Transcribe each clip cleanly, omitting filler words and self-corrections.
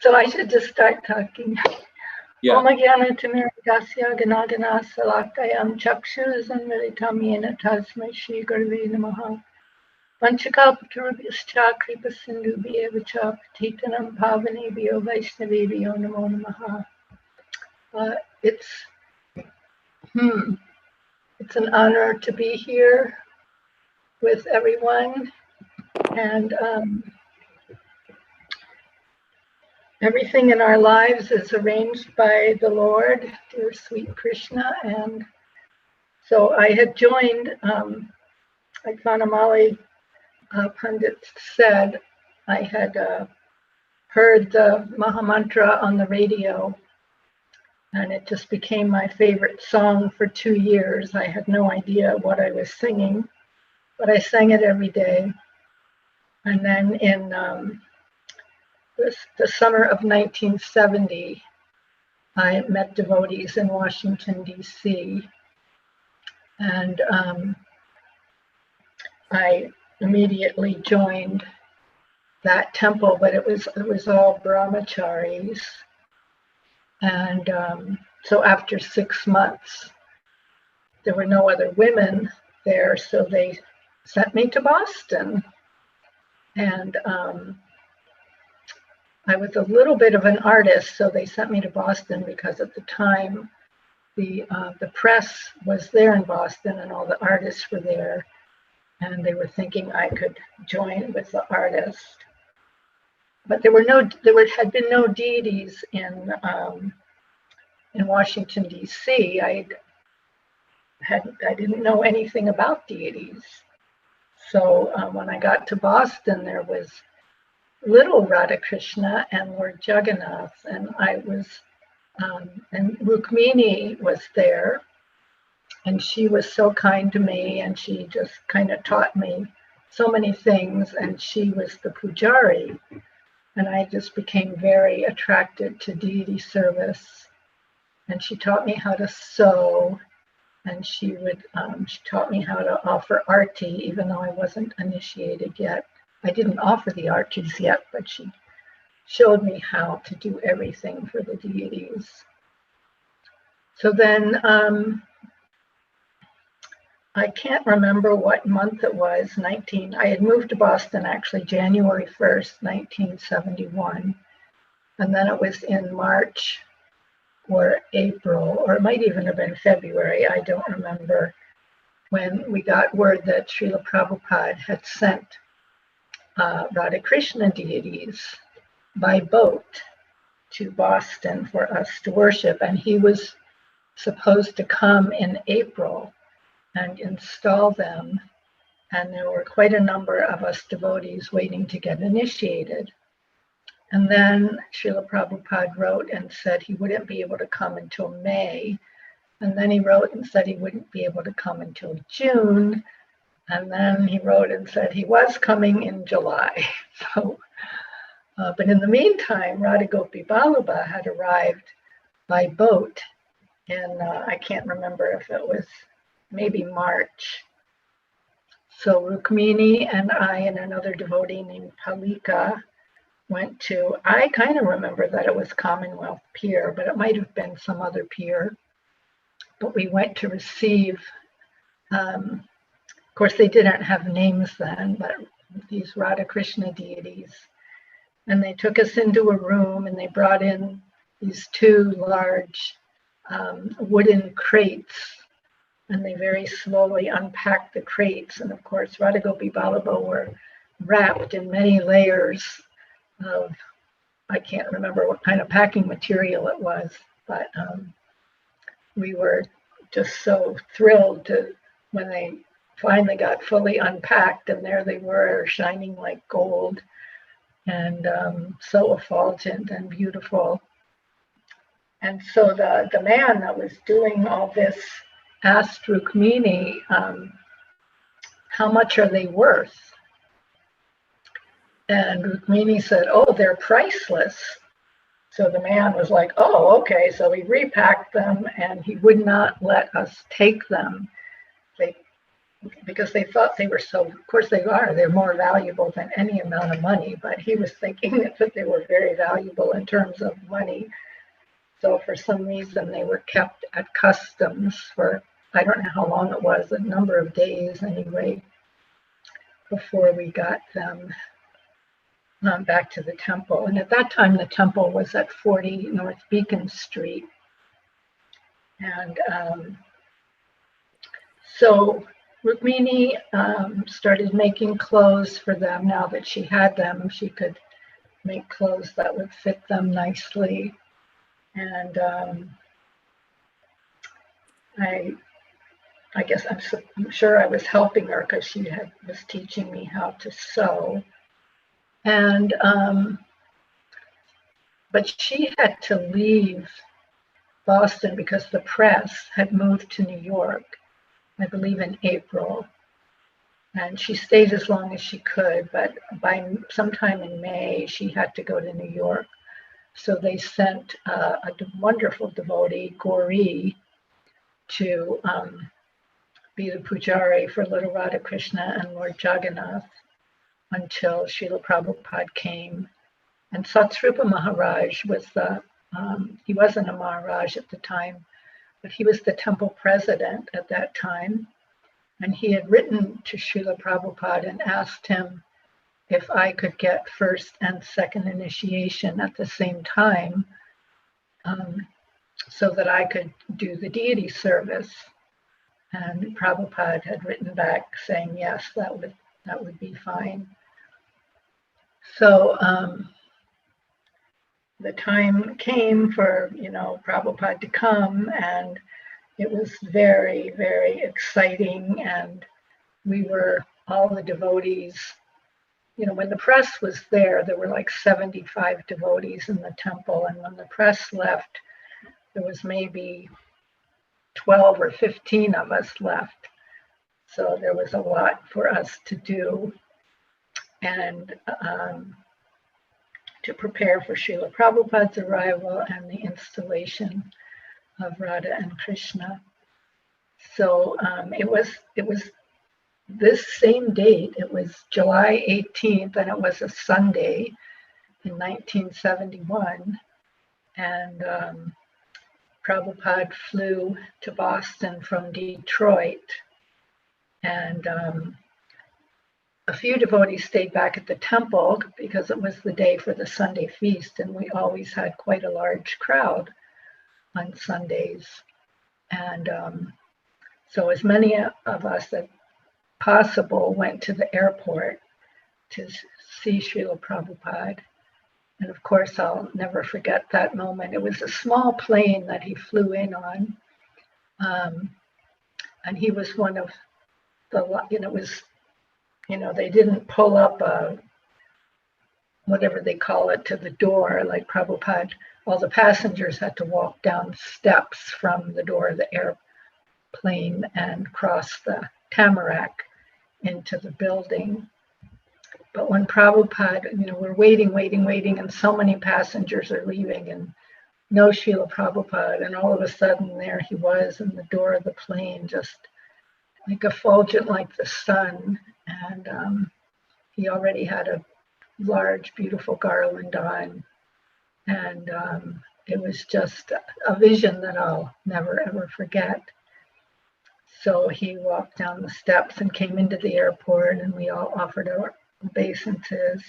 So I should just start talking. Yeah. Om Jnana Timirandasya Ganagana Salakayam Chakshuzam Militam Yena Tasmai Shri Gurave Namaha Panchakalpatarubhyascha Kripa Sindhubhya Vacha Patitanam Pavanebhyo Vaishnavebhyo Namo Namaha. It's an honor to be here with everyone, and everything in our lives is arranged by the Lord, dear sweet Krishna. And so I had joined, like Vanamali Pandit said, I had heard the Mahamantra on the radio, and it just became my favorite song for 2 years. I had no idea what I was singing, but I sang it every day. And then in the summer of 1970, I met devotees in Washington, D.C., and I immediately joined that temple, but it was all brahmacharis. And so after 6 months, there were no other women there, so they sent me to Boston. And I was a little bit of an artist, so they sent me to Boston because at the time the press was there in Boston and all the artists were there, and they were thinking I could join with the artists. But there had been no deities in Washington, D.C. I didn't know anything about deities. So when I got to Boston, there was little Radha Krishna and Lord Jagannath, and and Rukmini was there, and she was so kind to me, and she just kind of taught me so many things, and she was the pujari, and I just became very attracted to deity service. And she taught me how to sew, and she taught me how to offer arti, even though I wasn't initiated yet. I didn't offer the artis yet, but she showed me how to do everything for the deities. So then I can't remember what month it was, I had moved to Boston actually January 1st, 1971. And then it was in March or April, or it might even have been February, I don't remember, when we got word that Srila Prabhupada had sent Radha Krishna deities by boat to Boston for us to worship. And he was supposed to come in April and install them. And there were quite a number of us devotees waiting to get initiated. And then Srila Prabhupada wrote and said he wouldn't be able to come until May. And then he wrote and said he wouldn't be able to come until June. And then he wrote and said he was coming in July. So, but in the meantime, Radha Gopi Vallabha had arrived by boat. And I can't remember if it was maybe March. So Rukmini and I and another devotee named Palika went to, I kind of remember that it was Commonwealth Pier, but it might have been some other pier. But we went to receive, of course they didn't have names then, but these Radha Krishna deities. And they took us into a room and they brought in these 2 large wooden crates, and they very slowly unpacked the crates. And of course, Radha Gopi Vallabha were wrapped in many layers of, I can't remember what kind of packing material it was, but we were just so thrilled when they finally got fully unpacked, and there they were, shining like gold, and so effulgent and beautiful. And so the man that was doing all this asked Rukmini, how much are they worth? And Rukmini said, oh, they're priceless. So the man was like, oh, okay. So he repacked them and he would not let us take them. because they thought they were so, of course they're more valuable than any amount of money, but he was thinking that they were very valuable in terms of money. So for some reason they were kept at customs for, I don't know how long it was, a number of days anyway, before we got them back to the temple. And at that time the temple was at 40 North Beacon Street. And so Rukmini started making clothes for them. Now that she had them, she could make clothes that would fit them nicely. And I guess I'm sure I was helping her because she was teaching me how to sew. And but she had to leave Boston because the press had moved to New York, I believe in April. And she stayed as long as she could, but by sometime in May, she had to go to New York. So they sent a wonderful devotee, Gauri, to be the pujari for Little Radha Krishna and Lord Jagannath until Srila Prabhupada came. And Satsrupa Maharaj was he wasn't a Maharaj at the time, but he was the temple president at that time. And he had written to Srila Prabhupada and asked him if I could get first and second initiation at the same time, so that I could do the deity service. And Prabhupada had written back saying, yes, that would be fine. So the time came for, Prabhupada to come, and it was very, very exciting. And we were, all the devotees, when the press was there were like 75 devotees in the temple. And when the press left, there was maybe 12 or 15 of us left. So there was a lot for us to do. And to prepare for Srila Prabhupada's arrival and the installation of Radha and Krishna. So it was this same date. It was July 18th, and it was a Sunday in 1971. And Prabhupada flew to Boston from Detroit, and a few devotees stayed back at the temple because it was the day for the Sunday feast, and we always had quite a large crowd on Sundays. And so as many of us as possible went to the airport to see Srila Prabhupada. And of course, I'll never forget that moment. It was a small plane that he flew in on. And he was one of the, they didn't pull up whatever they call it to the door like Prabhupada. All the passengers had to walk down steps from the door of the airplane and cross the tamarack into the building. But when Prabhupada, we're waiting, and so many passengers are leaving, and no Srila Prabhupada, and all of a sudden there he was in the door of the plane, just like effulgent like the sun. And he already had a large, beautiful garland on. And it was just a vision that I'll never, ever forget. So he walked down the steps and came into the airport, and we all offered our obeisances.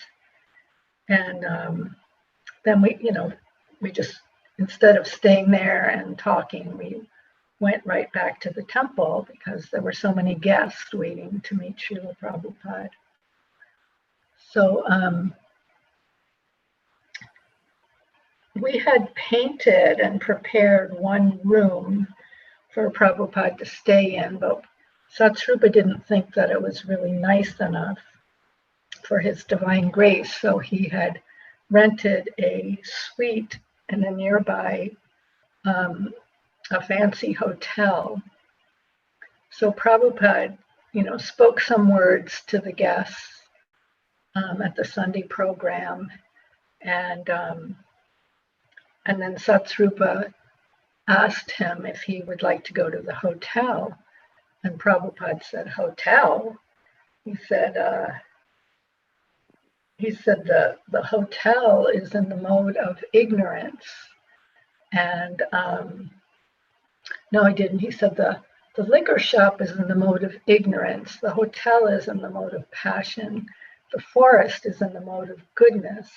And then we just, instead of staying there and talking, we went right back to the temple because there were so many guests waiting to meet Srila Prabhupada. So we had painted and prepared one room for Prabhupada to stay in, but Satsrupa didn't think that it was really nice enough for his divine grace, so he had rented a suite in a nearby a fancy hotel. So Prabhupada, spoke some words to the guests at the Sunday program, and then Satsrupa asked him if he would like to go to the hotel, And Prabhupada said, hotel? He said the hotel is in the mode of ignorance. And no, he didn't. He said the liquor shop is in the mode of ignorance. The hotel is in the mode of passion. The forest is in the mode of goodness.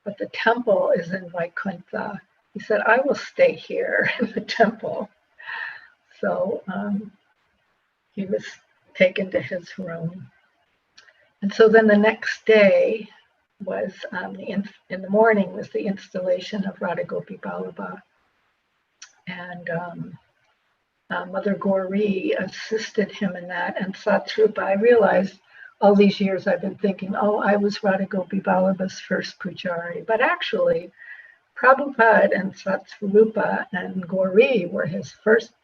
But the temple is in Vaikuntha. He said, I will stay here in the temple. So he was taken to his room. And so then the next day was, in the morning was the installation of Radha Gopi Vallabha. And Mother Gauri assisted him in that. And Satsrupa, I realized all these years I've been thinking, oh, I was Radha Gopi Vallabha's first pujari. But actually, Prabhupada and Satsrupa and Gauri were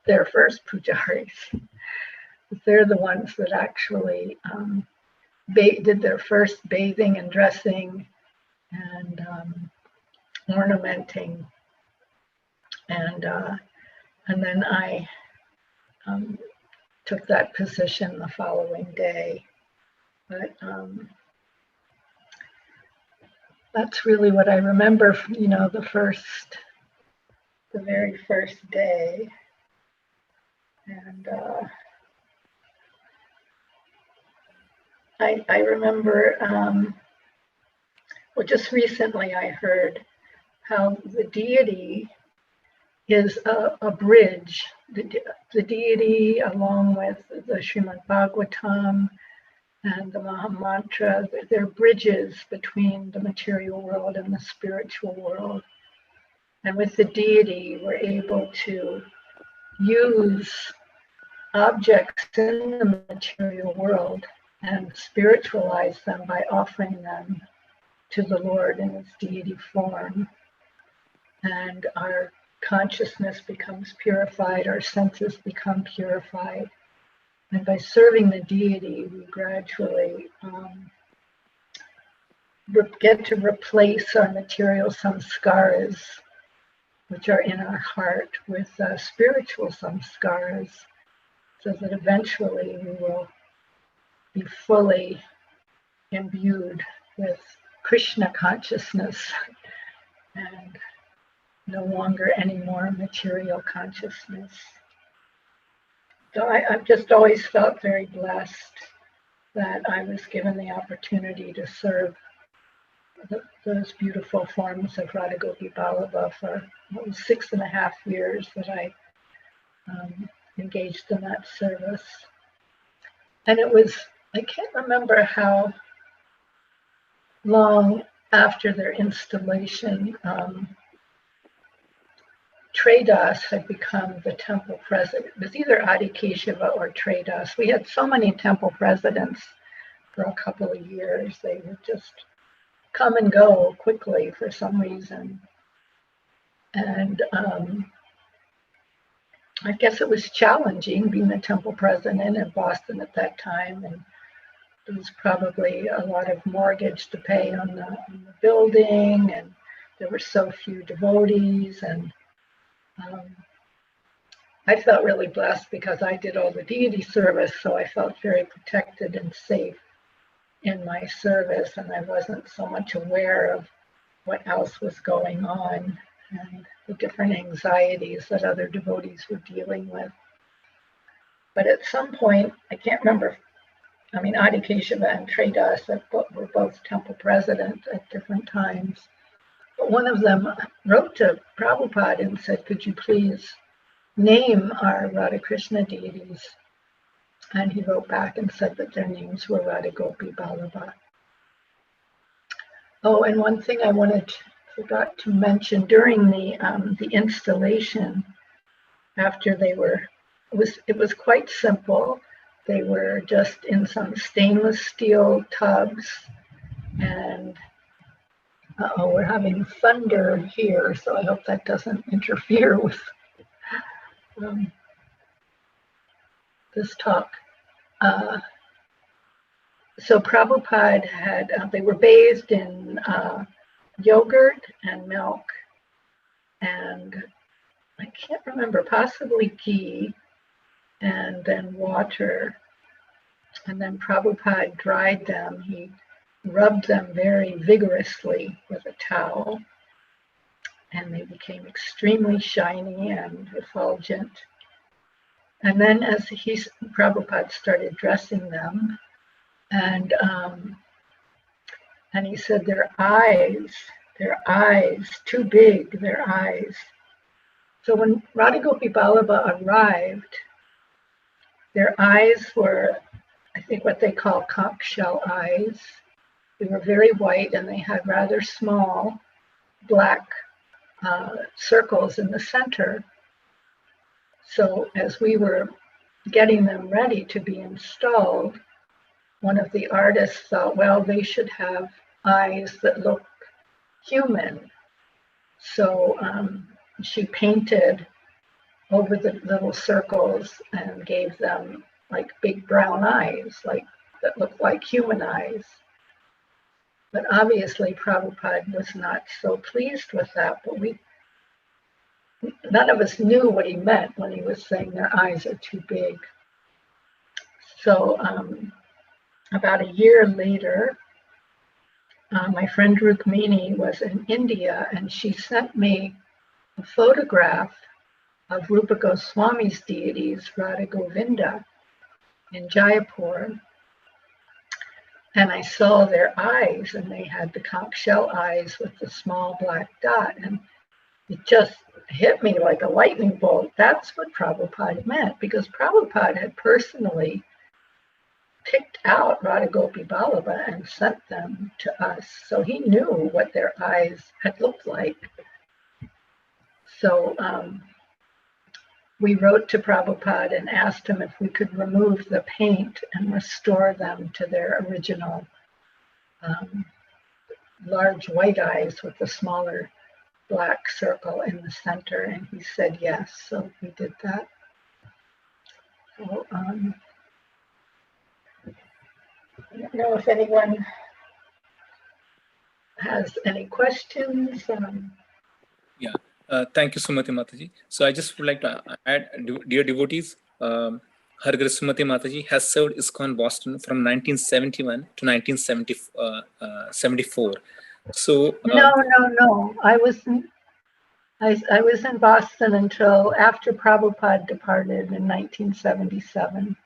their first pujaris. They're the ones that actually did their first bathing and dressing and ornamenting. And then I took that position the following day. But that's really what I remember, the very first day. And I remember, just recently I heard how the deity is a bridge. The deity, along with the Srimad Bhagavatam and the Maha Mantra, they're bridges between the material world and the spiritual world. And with the deity, we're able to use objects in the material world and spiritualize them by offering them to the Lord in its deity form. And our consciousness becomes purified, our senses become purified. And by serving the deity, we gradually get to replace our material samskaras, which are in our heart, with spiritual samskaras, so that eventually we will be fully imbued with Krishna consciousness and no longer any more material consciousness. So I've just always felt very blessed that I was given the opportunity to serve those beautiful forms of Radha Gopi Vallabha for 6.5 years that I engaged in that service. And it was, I can't remember how long after their installation, Tradas had become the temple president. It was either Adi Keshava or Tradas. We had so many temple presidents for a couple of years. They would just come and go quickly for some reason. And I guess it was challenging being the temple president in Boston at that time. And there was probably a lot of mortgage to pay on the building, and there were so few devotees. And I felt really blessed because I did all the deity service, so I felt very protected and safe in my service, and I wasn't so much aware of what else was going on and the different anxieties that other devotees were dealing with. But at some point, I can't remember, Adi Keshava and Tradas were both temple presidents at different times. But one of them wrote to Prabhupada and said, could you please name our Radha Krishna deities? And he wrote back and said that their names were Radha Gopi Vallabha. Oh, and one thing I forgot to mention during the installation, after it was quite simple. They were just in some stainless steel tubs, and we're having thunder here, so I hope that doesn't interfere with this talk. So Prabhupada they were bathed in yogurt and milk, and I can't remember, possibly ghee. and then water. And then Prabhupada dried them. He rubbed them very vigorously with a towel, and they became extremely shiny and effulgent. And then as Prabhupada started dressing them, and he said their eyes, too big, their eyes. So when Radha Gopi Ballabha arrived, their eyes were, I think, what they call conch shell eyes. They were very white, and they had rather small black circles in the center. So as we were getting them ready to be installed, one of the artists thought, well, they should have eyes that look human. So she painted over the little circles and gave them like big brown eyes, like that looked like human eyes. But obviously Prabhupada was not so pleased with that, but none of us knew what he meant when he was saying their eyes are too big. So about a year later, my friend Rukmini was in India, and she sent me a photograph of Rupa Goswami's deities, Radha Govinda, in Jaipur. And I saw their eyes, and they had the conch shell eyes with the small black dot. And it just hit me like a lightning bolt. That's what Prabhupada meant, because Prabhupada had personally picked out Radha Gopi Ballabha and sent them to us. So he knew what their eyes had looked like. So we wrote to Prabhupada and asked him if we could remove the paint and restore them to their original large white eyes with the smaller black circle in the center. And he said yes, so we did that. So, I don't know if anyone has any questions. Yeah. Thank you, Sumati Mataji. So I just would like to add, dear devotees, Har Ghar Sumati Mataji has served ISKCON Boston from 1971 to 1974. So No. I was in Boston until after Prabhupada departed in 1977.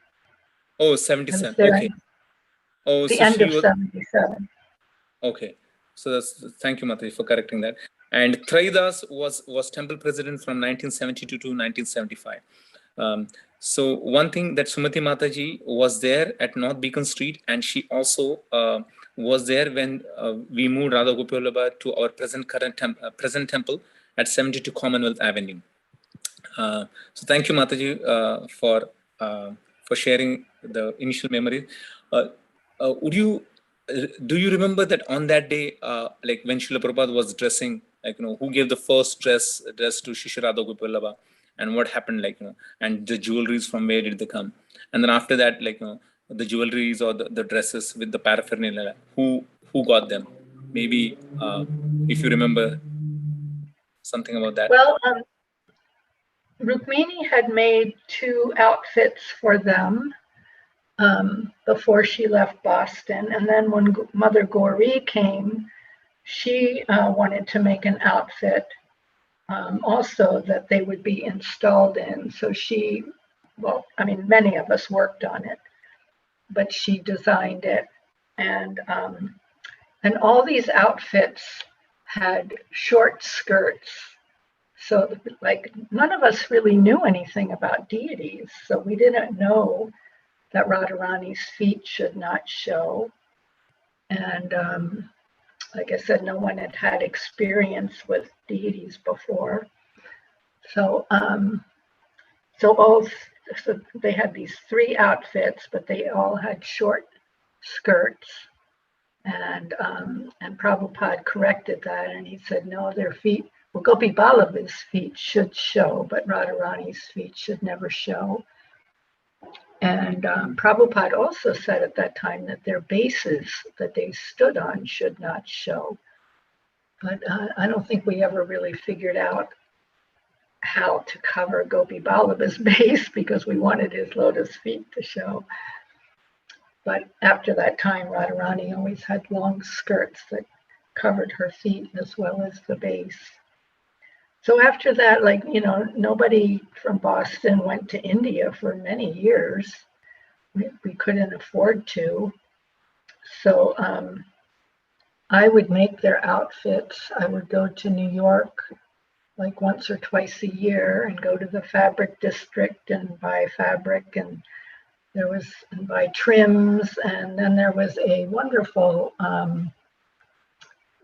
Oh, 77. Okay. Oh, the so end of 77. Okay. So thank you, Mataji, for correcting that. And Traidas was temple president from 1972 to 1975. So one thing that Sumati Mataji was there at North Beacon Street, and she also was there when we moved Radha Gopi Ballabha to our present temple at 72 Commonwealth Avenue. So thank you, Mataji, for sharing the initial memory. Do you remember that on that day, like when Srila Prabhupada was dressing, like, who gave the first dress to Shishya Radha Gopi Ballabha, and what happened, like, and the jewelries, from where did they come? And then after that, like, the jewelries or the dresses with the paraphernalia, who got them? Maybe if you remember something about that. Well, Rukmini had made 2 outfits for them before she left Boston. And then when Mother Gauri came, she wanted to make an outfit also that they would be installed in. So many of us worked on it, but she designed it. And all these outfits had short skirts. So like none of us really knew anything about deities. So we didn't know that Radharani's feet should not show. And like I said, no one had had experience with deities before. So they had these 3 outfits, but they all had short skirts. And Prabhupada corrected that, and he said, no, their feet, well, Gopi Ballabha's feet should show, but Radharani's feet should never show. And Prabhupada also said at that time that their bases that they stood on should not show. But I don't think we ever really figured out how to cover Gopi Ballabha's base because we wanted his lotus feet to show. But after that time, Radharani always had long skirts that covered her feet as well as the base. So after that, like, you know, nobody from Boston went to India for many years. We couldn't afford to. So I would make their outfits. I would go to New York like once or twice a year and go to the fabric district and buy fabric, and buy trims. And then there was a wonderful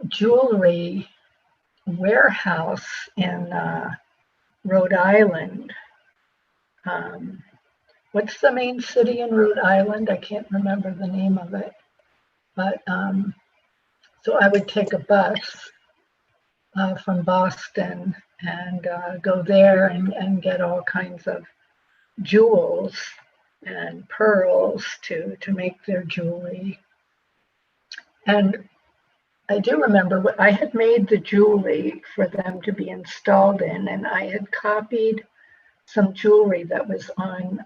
jewelry warehouse in Rhode Island. What's the main city in Rhode Island? I can't remember the name of it. But so I would take a bus from Boston and go there and get all kinds of jewels and pearls to make their jewelry. And I do remember I had made the jewelry for them to be installed in, and I had copied some jewelry that was on,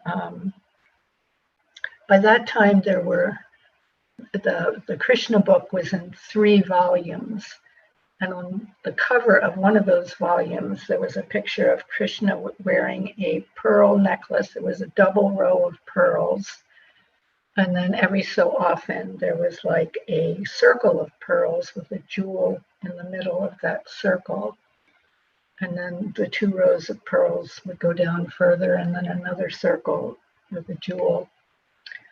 by that time there were, the Krishna book was in 3 volumes. And on the cover of one of those volumes, there was a picture of Krishna wearing a pearl necklace. It was a double row of pearls. And then every so often, there was like a circle of pearls with a jewel in the middle of that circle. And then the 2 rows of pearls would go down further, and then another circle with a jewel.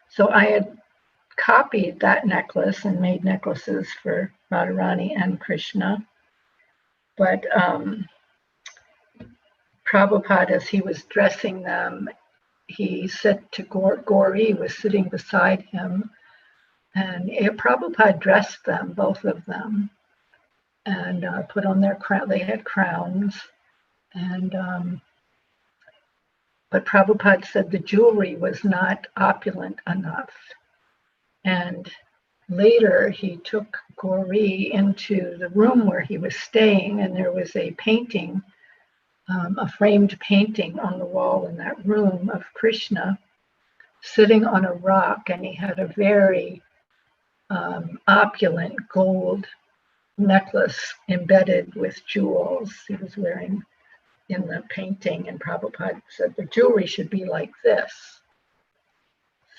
So I had copied that necklace and made necklaces for Radharani and Krishna. But Prabhupada, as he was dressing them, he said to Gauri, was sitting beside him, and Prabhupada dressed them, both of them, and put on their crown. They had crowns, and but Prabhupada said the jewelry was not opulent enough. And later he took Gauri into the room where he was staying, and there was a painting, a framed painting on the wall in that room of Krishna sitting on a rock, and he had a very opulent gold necklace embedded with jewels he was wearing in the painting. And Prabhupada said the jewelry should be like this.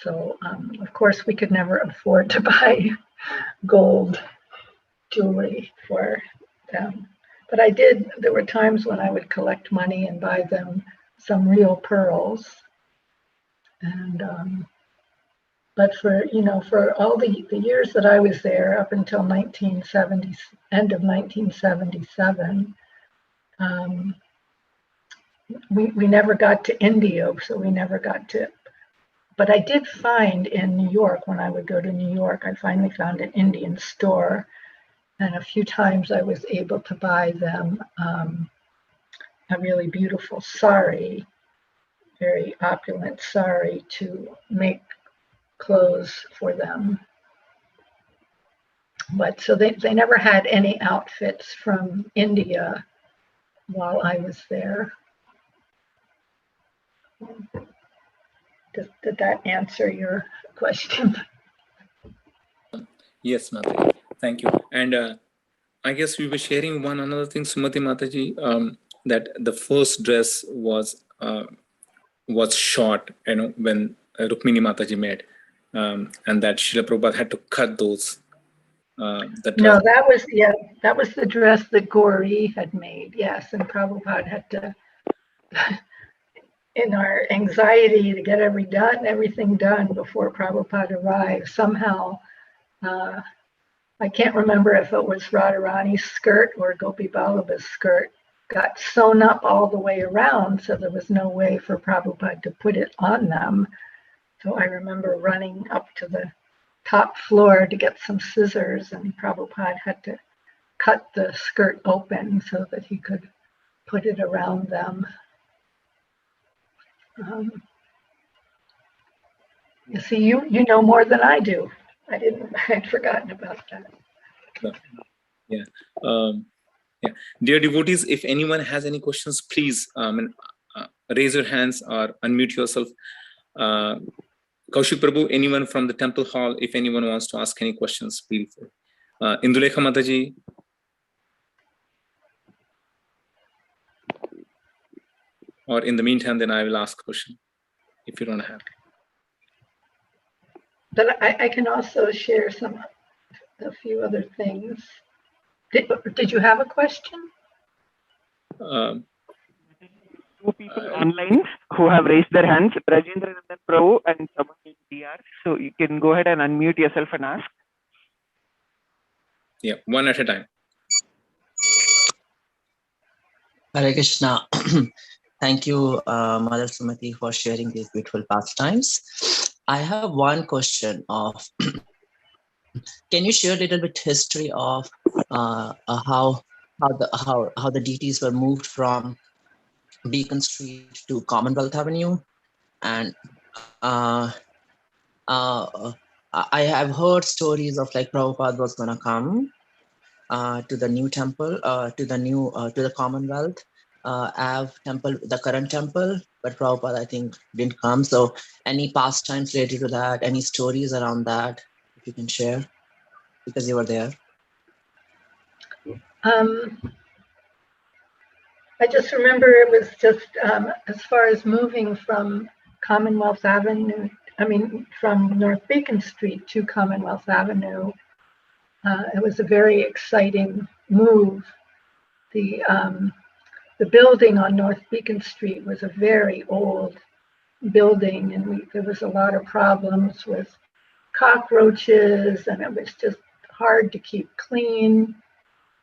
So, of course, we could never afford to buy gold jewelry for them. But I did, there were times when I would collect money and buy them some real pearls. And, but for, you know, for all the years that I was there, up until 1970, end of 1977, we never got to India, so we never got to. But I did find in New York, when I would go to New York, I finally found an Indian store. And a few times I was able to buy them a really beautiful sari, very opulent sari, to make clothes for them. But so they never had any outfits from India while I was there. Did that answer your question? Yes, Mataji. Thank you. And I guess we were sharing one another thing, Sumati Mataji, that the first dress was short, you know, when Rukmini Mataji met, and that Srila Prabhupada had to cut those. No, that was the dress that Gauri had made. Yes, and Prabhupada had to. In our anxiety to get everything done before Prabhupada arrived, somehow, I can't remember if it was Radharani's skirt or Gopi Ballabha's skirt, got sewn up all the way around, so there was no way for Prabhupada to put it on them. So I remember running up to the top floor to get some scissors, and Prabhupada had to cut the skirt open so that he could put it around them. You see, you know more than I do. I'd forgotten about that. Yeah. Yeah, dear devotees, if anyone has any questions, please raise your hands or unmute yourself. Kaushik Prabhu, anyone from the temple hall, if anyone wants to ask any questions, feel free. Indulekha Mataji. Or in the meantime, then I will ask a question if you don't have. But I can also share a few other things. Did you have a question? Two people online who have raised their hands, Rajendra Nandan Prabhu and Sumati DR. So you can go ahead and unmute yourself and ask. Yeah, one at a time. Hare Krishna. Thank you, Mother Sumati, for sharing these beautiful pastimes. I have one question of, can you share a little bit history of how the deities were moved from Beacon Street to Commonwealth Avenue? And I have heard stories of like Prabhupada was gonna come to the new temple, to the Commonwealth temple, the current temple, but Prabhupada I think didn't come. So any pastimes related to that, any stories around that, if you can share, because you were there. I just remember it was just as far as moving from Commonwealth Avenue, from North Beacon Street to Commonwealth Avenue. It was a very exciting move. The building on North Beacon Street was a very old building, and there was a lot of problems with cockroaches, and it was just hard to keep clean.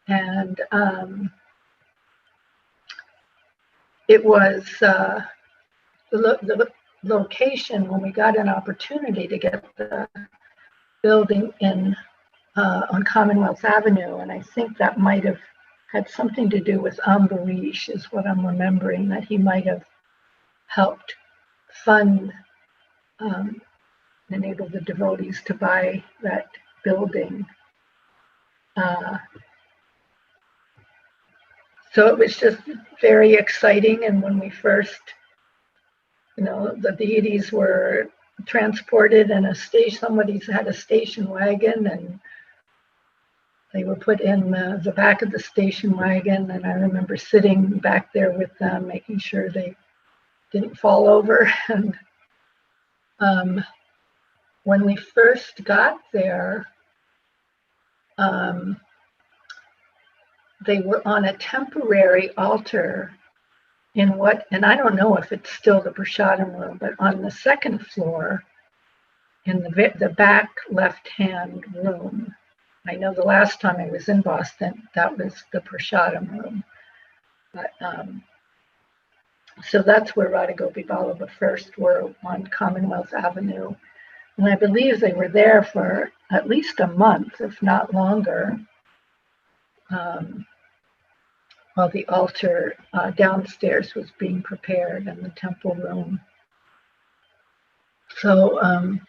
And it was the location when we got an opportunity to get the building in on Commonwealth Avenue, and I think that might have had something to do with Ambarish, is what I'm remembering, that he might have helped fund, enable the devotees to buy that building. So it was just very exciting, and when we first, the deities were transported in somebody had a station wagon, and they were put in the back of the station wagon, and I remember sitting back there with them, making sure they didn't fall over. And when we first got there, they were on a temporary altar and I don't know if it's still the prasadam room, but on the second floor in the back left-hand room. I know the last time I was in Boston, that was the prasadam room. But, so that's where Radha Gopi Vallabha first were, on Commonwealth Avenue. And I believe they were there for at least a month, if not longer, while the altar downstairs was being prepared in the temple room. So, I'm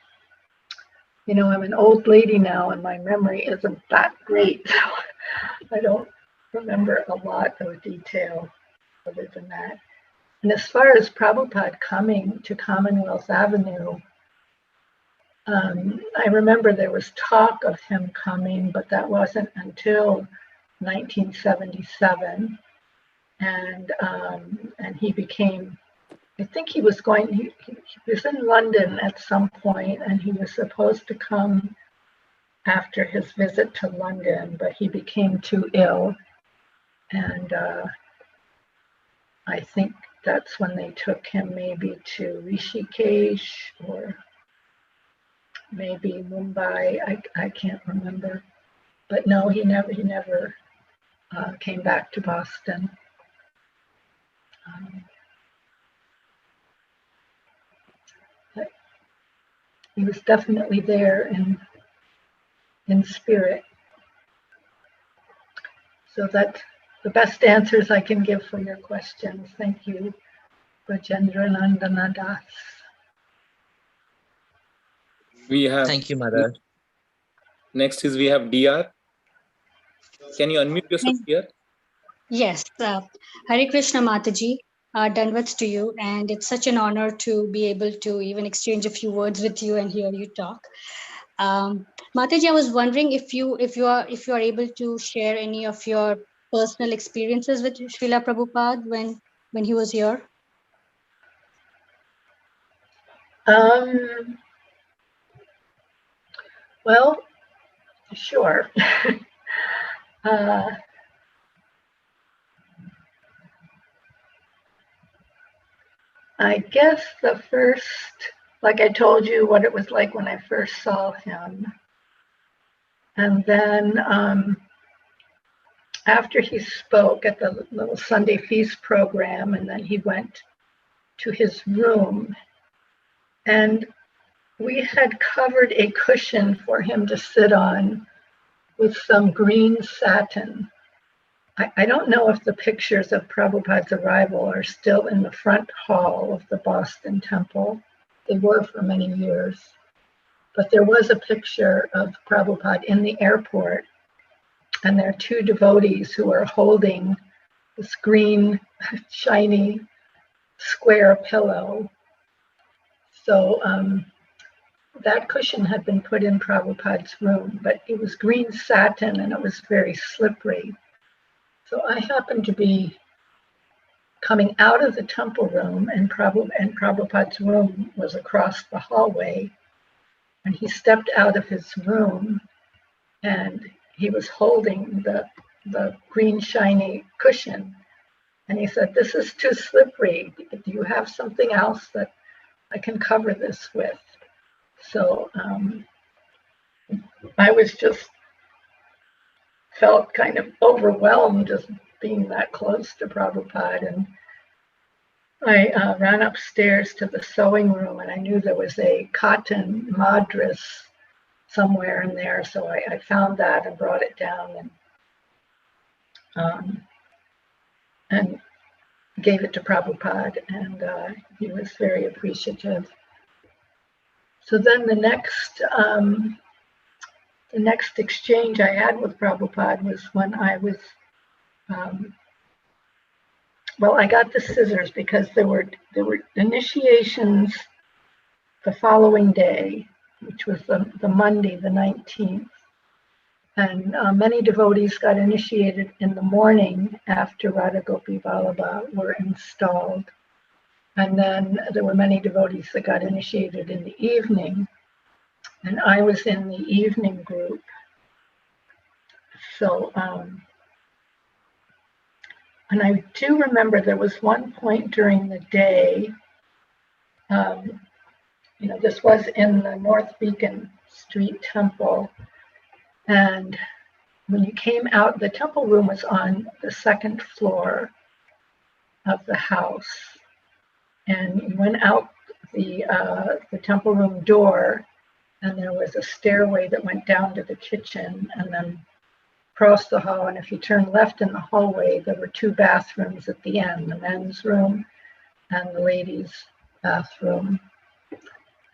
an old lady now, and my memory isn't that great. So I don't remember a lot of detail other than that. And as far as Prabhupada coming to Commonwealth Avenue, I remember there was talk of him coming, but that wasn't until 1977. And he became, I think he was he was in London at some point, and he was supposed to come after his visit to London, but he became too ill. And I think that's when they took him maybe to Rishikesh or maybe Mumbai. I can't remember. But no, he never came back to Boston. But he was definitely there in spirit. So that's the best answers I can give for your questions. Thank you, Rajendra Nandana Das. Thank you, Mother. Next is we have DR. Can you unmute yourself here? Yes, Hare Krishna Mataji, Danvats to you, and it's such an honor to be able to even exchange a few words with you and hear you talk. Mataji, I was wondering if you are able to share any of your personal experiences with Srila Prabhupada when he was here. Well, sure. I guess the first, like I told you, what it was like when I first saw him. And then after he spoke at the little Sunday feast program, and then he went to his room, and we had covered a cushion for him to sit on with some green satin. I don't know if the pictures of Prabhupada's arrival are still in the front hall of the Boston Temple. They were for many years. But there was a picture of Prabhupada in the airport, and there are two devotees who are holding this green, shiny, square pillow. So that cushion had been put in Prabhupada's room, but it was green satin and it was very slippery. So I happened to be coming out of the temple room, and Prabhupada's room was across the hallway. And he stepped out of his room, and he was holding the green shiny cushion. And he said, "This is too slippery. Do you have something else that I can cover this with?" So I was just felt kind of overwhelmed just being that close to Prabhupada. And I ran upstairs to the sewing room, and I knew there was a cotton madras somewhere in there. So I found that and brought it down and gave it to Prabhupada, and he was very appreciative. So then the next exchange I had with Prabhupada was when I was, I got the scissors because there were initiations the following day, which was the Monday, the 19th. And many devotees got initiated in the morning after Radha Gopi Vallabha were installed. And then there were many devotees that got initiated in the evening. And I was in the evening group. So, and I do remember there was one point during the day, this was in the North Beacon Street Temple. And when you came out, the temple room was on the second floor of the house. And you went out the temple room door, and there was a stairway that went down to the kitchen and then across the hall. And if you turned left in the hallway, there were two bathrooms at the end, the men's room and the ladies' bathroom.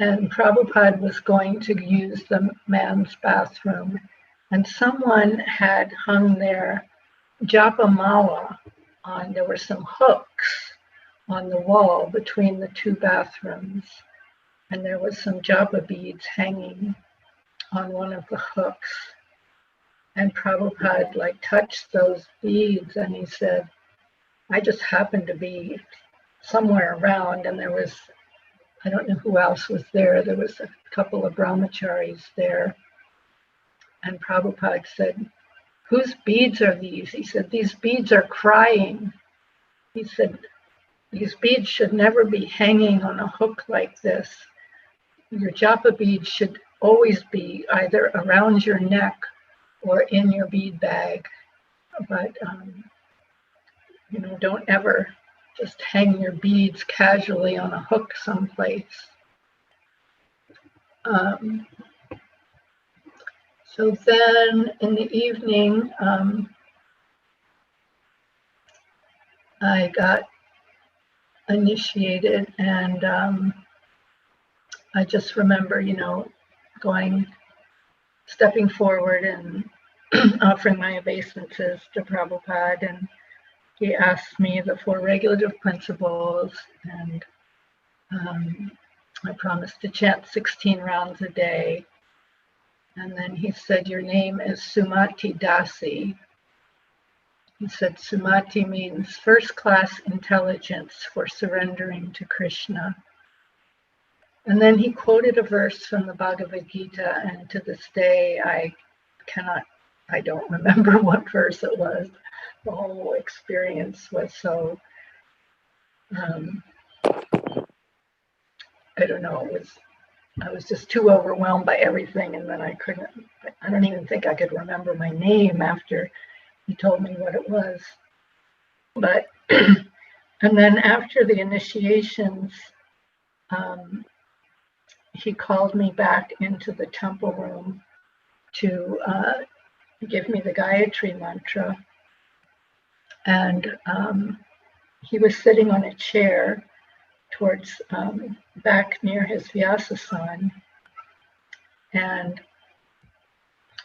And Prabhupada was going to use the man's bathroom, and someone had hung their japa mala on. There were some hooks on the wall between the two bathrooms, and there was some japa beads hanging on one of the hooks. And Prabhupada touched those beads, and he said, "I just happened to be somewhere around, and there was, I don't know who else was there. There was a couple of brahmacharis there." And Prabhupada said, "Whose beads are these?" He said, "These beads are crying." He said, "These beads should never be hanging on a hook like this. Your japa beads should always be either around your neck or in your bead bag. But, don't ever just hang your beads casually on a hook someplace." So then in the evening, I got initiated, and I just remember, stepping forward and offering my obeisances to Prabhupada. And he asked me the 4 regulative principles, and I promised to chant 16 rounds a day. And then he said, your name is Sumati Dasi. He said, Sumati means first-class intelligence for surrendering to Krishna. And then he quoted a verse from the Bhagavad Gita, and to this day, I don't remember what verse it was. The whole experience was so, I don't know, I was just too overwhelmed by everything, and then I don't even think I could remember my name after he told me what it was. But, and then after the initiations, he called me back into the temple room to give me the Gayatri Mantra. And he was sitting on a chair towards back near his Vyasasan, and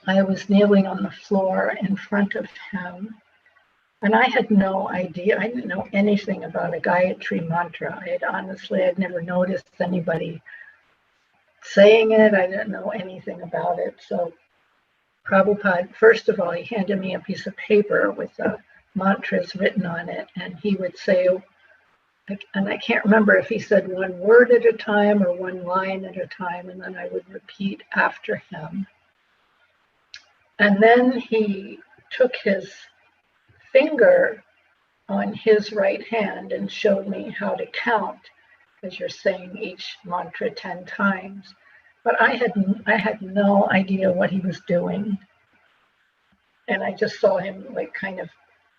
I was kneeling on the floor in front of him, and I had no idea. I didn't know anything about a Gayatri Mantra. I'd never noticed anybody saying it. I didn't know anything about it. So Prabhupada, first of all, he handed me a piece of paper with the mantras written on it, and he would say, and I can't remember if he said one word at a time or one line at a time, and then I would repeat after him. And then he took his finger on his right hand and showed me how to count, because you're saying each mantra 10 times. But I had no idea what he was doing. And I just saw him like kind of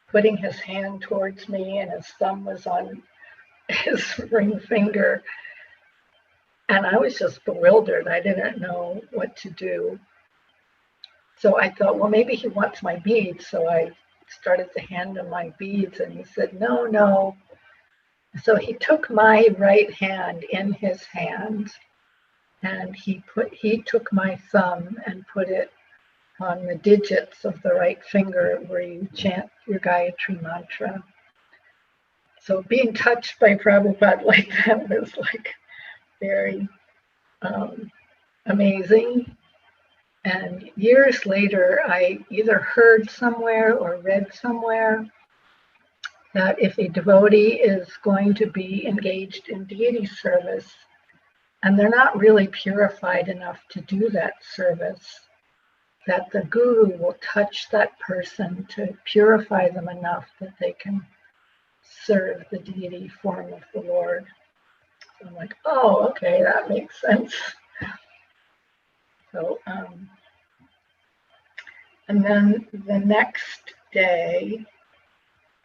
putting his hand towards me, and his thumb was on his ring finger. And I was just bewildered. I didn't know what to do. So I thought, well, maybe he wants my beads. So I started to hand him my beads, and he said, no. So he took my right hand in his hands, and he took my thumb and put it on the digits of the right finger where you chant your Gayatri Mantra. So being touched by Prabhupada like that was like very amazing. And years later, I either heard somewhere or read somewhere that if a devotee is going to be engaged in deity service, and they're not really purified enough to do that service, that the guru will touch that person to purify them enough that they can serve the deity form of the Lord. So I'm like, oh, okay, that makes sense. So, and then the next day,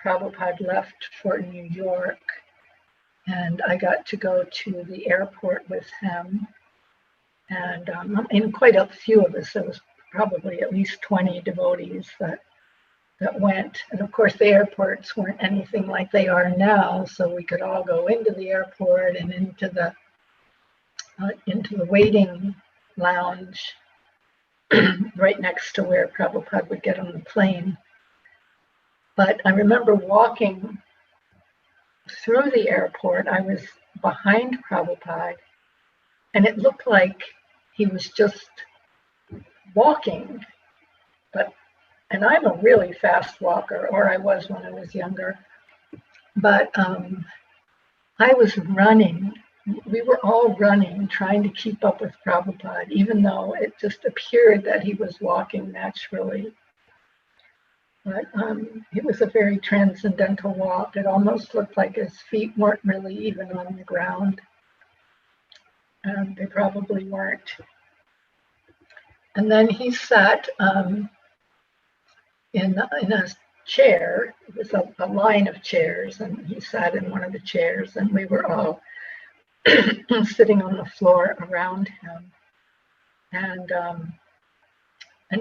Prabhupada left for New York, and I got to go to the airport with him. And in quite a few of us, there was probably at least 20 devotees that went. And of course, the airports weren't anything like they are now, so we could all go into the airport and into the waiting lounge right next to where Prabhupada would get on the plane. But I remember walking through the airport. I was behind Prabhupada, and it looked like he was just walking. And I'm a really fast walker, or I was when I was younger. But I was running. We were all running, trying to keep up with Prabhupada, even though it just appeared that he was walking naturally. But it was a very transcendental walk. It almost looked like his feet weren't really even on the ground. They probably weren't. And then he sat in a chair. It was a line of chairs, and he sat in one of the chairs, and we were all sitting on the floor around him. And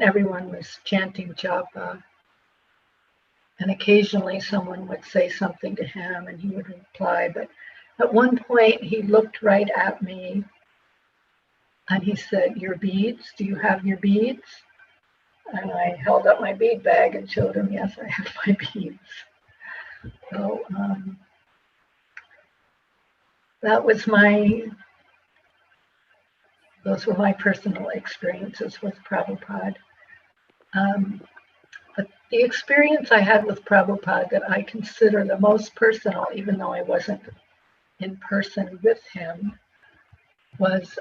everyone was chanting japa. And occasionally someone would say something to him and he would reply. But at one point he looked right at me and he said, "Your beads, do you have your beads?" And I held up my bead bag and showed him, yes, I have my beads. So those were my personal experiences with Prabhupada. But the experience I had with Prabhupada that I consider the most personal, even though I wasn't in person with him, was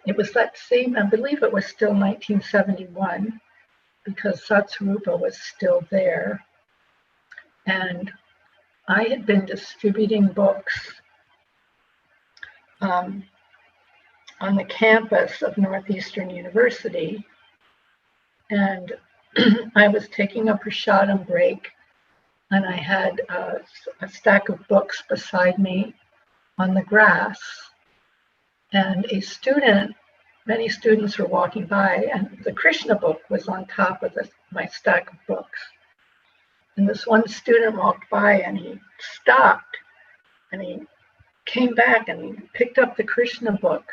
it was that same, I believe it was still 1971, because Satsvarupa was still there. And I had been distributing books on the campus of Northeastern University. And I was taking a prasadam break, and I had a stack of books beside me on the grass. And many students were walking by, and the Krishna book was on top of my stack of books. And this one student walked by, and he stopped, and he came back, and he picked up the Krishna book,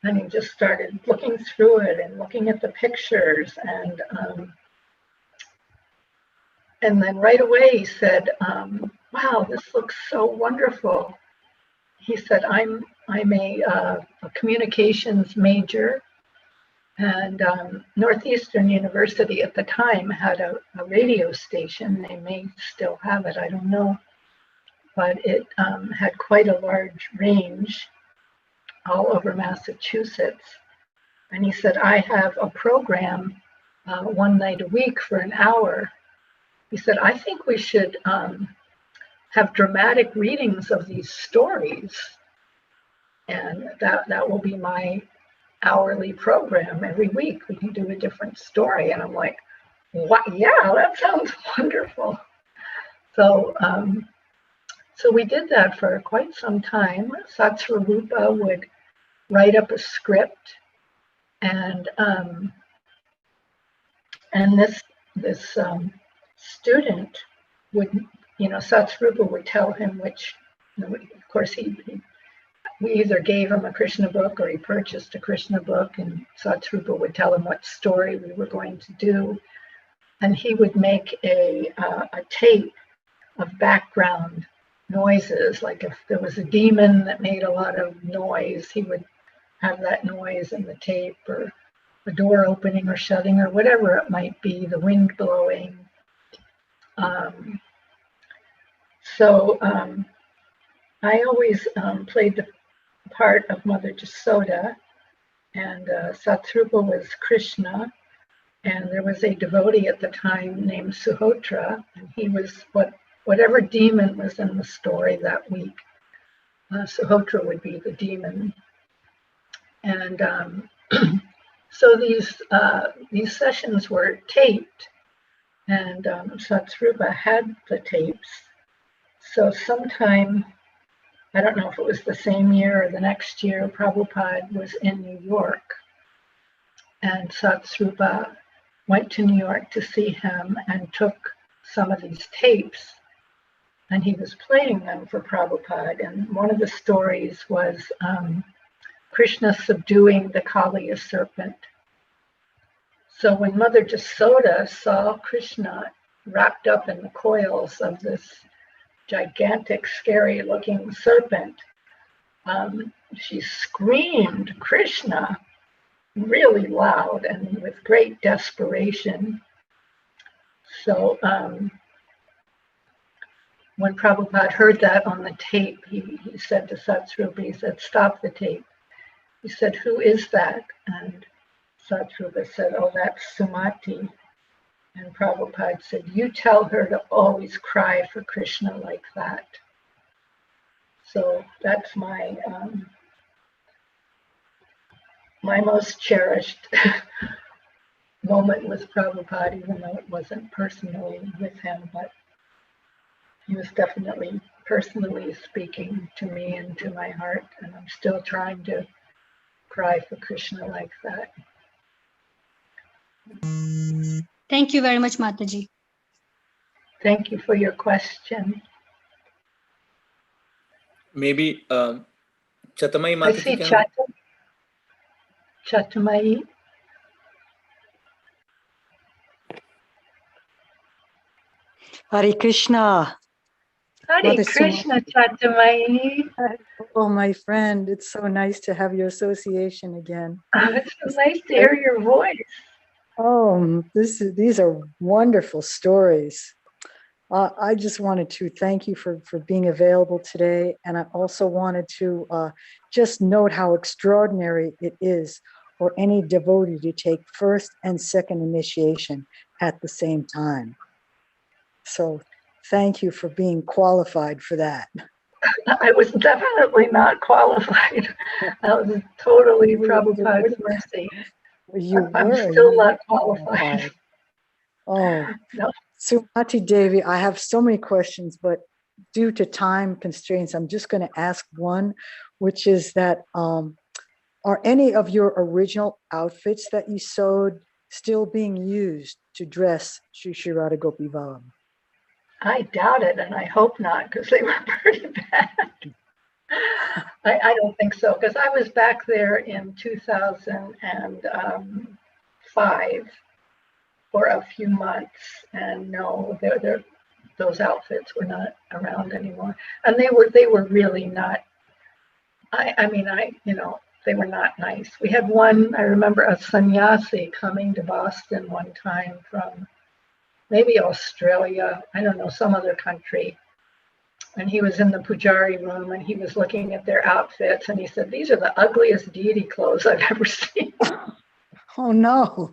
and he just started looking through it and looking at the pictures, and then right away he said, "Wow, this looks so wonderful." He said, "I'm a communications major, and Northeastern University at the time had a radio station. They may still have it, I don't know, but it had quite a large range all over Massachusetts." And he said, "I have a program one night a week for an hour." He said, "I think we should have dramatic readings of these stories, and that will be my hourly program every week. We can do a different story." And I'm like, "What? Yeah, that sounds wonderful." So we did that for quite some time. Satsvarupa would write up a script, and this student would, Satsvarupa would tell him which, of course, we either gave him a Krishna book or he purchased a Krishna book, and Satsvarupa would tell him what story we were going to do. And he would make a tape of background noises, like if there was a demon that made a lot of noise, he would have that noise in the tape, or a door opening or shutting, or whatever it might be, the wind blowing. So I always played the part of Mother Jasoda, and Satsvarupa was Krishna, and there was a devotee at the time named Suhotra, and he was whatever demon was in the story that week. Suhotra would be the demon. And so these sessions were taped, and Satsvarupa had the tapes. So sometime, I don't know if it was the same year or the next year, Prabhupada was in New York, and Satsvarupa went to New York to see him and took some of these tapes, and he was playing them for Prabhupada. And one of the stories was Krishna subduing the Kalia serpent. So when Mother Jasoda saw Krishna wrapped up in the coils of this gigantic, scary-looking serpent, she screamed Krishna really loud and with great desperation. So when Prabhupada heard that on the tape, he said to Satsvarupa, he said, "Stop the tape." He said, "Who is that?" And Satsvarupa said, "Oh, that's Sumati." And Prabhupada said, "You tell her to always cry for Krishna like that." So that's my most cherished moment with Prabhupada, even though it wasn't personally with him, but he was definitely personally speaking to me and to my heart, and I'm still trying to cry for Krishna like that. Thank you very much, Mataji. Thank you for your question. Maybe Chatamai I Mataji see can... Chatamai. Hare Krishna. Hare Mother Krishna Sumati. Chatamai. Oh, my friend, it's so nice to have your association again. It's so nice to hear your voice. Oh, these are wonderful stories. I just wanted to thank you for being available today. And I also wanted to just note how extraordinary it is for any devotee to take first and second initiation at the same time. So thank you for being qualified for that. I was definitely not qualified. That was totally Prabhupada's mercy. I'm still not qualified. Oh, No. Sumati Devi, I have so many questions, but due to time constraints, I'm just going to ask one, which is that are any of your original outfits that you sewed still being used to dress Sri Radha Gopi Vallabha? I doubt it, and I hope not, because they were pretty bad. I don't think so, because I was back there in 2005 for a few months, and no, those outfits were not around anymore, and they were really not. They were not nice. We had one. I remember a sannyasi coming to Boston one time from maybe Australia, I don't know, some other country. And he was in the pujari room and he was looking at their outfits and he said, "These are the ugliest deity clothes I've ever seen." Oh, no.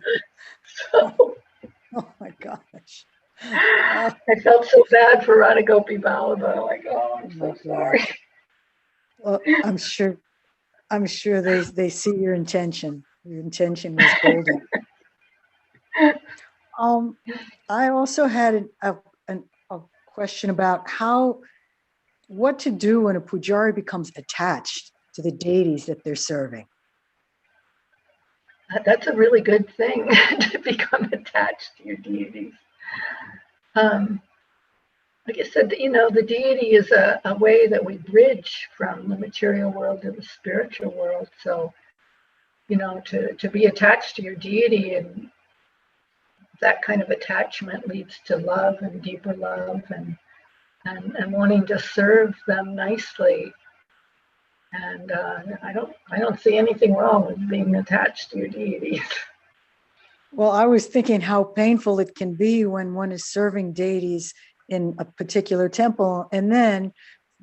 So, oh my gosh. I felt so bad for Radha Gopi Vallabha. Like, oh, I'm so sorry. Well, I'm sure they see your intention. Your intention was golden. I also had a question about what to do when a pujari becomes attached to the deities that they're serving. That's a really good thing to become attached to your deities. Like I said, the deity is a way that we bridge from the material world to the spiritual world. So, to be attached to your deity, and that kind of attachment leads to love and deeper love and wanting to serve them nicely. And I don't see anything wrong with being attached to your deities. Well, I was thinking how painful it can be when one is serving deities in a particular temple, and then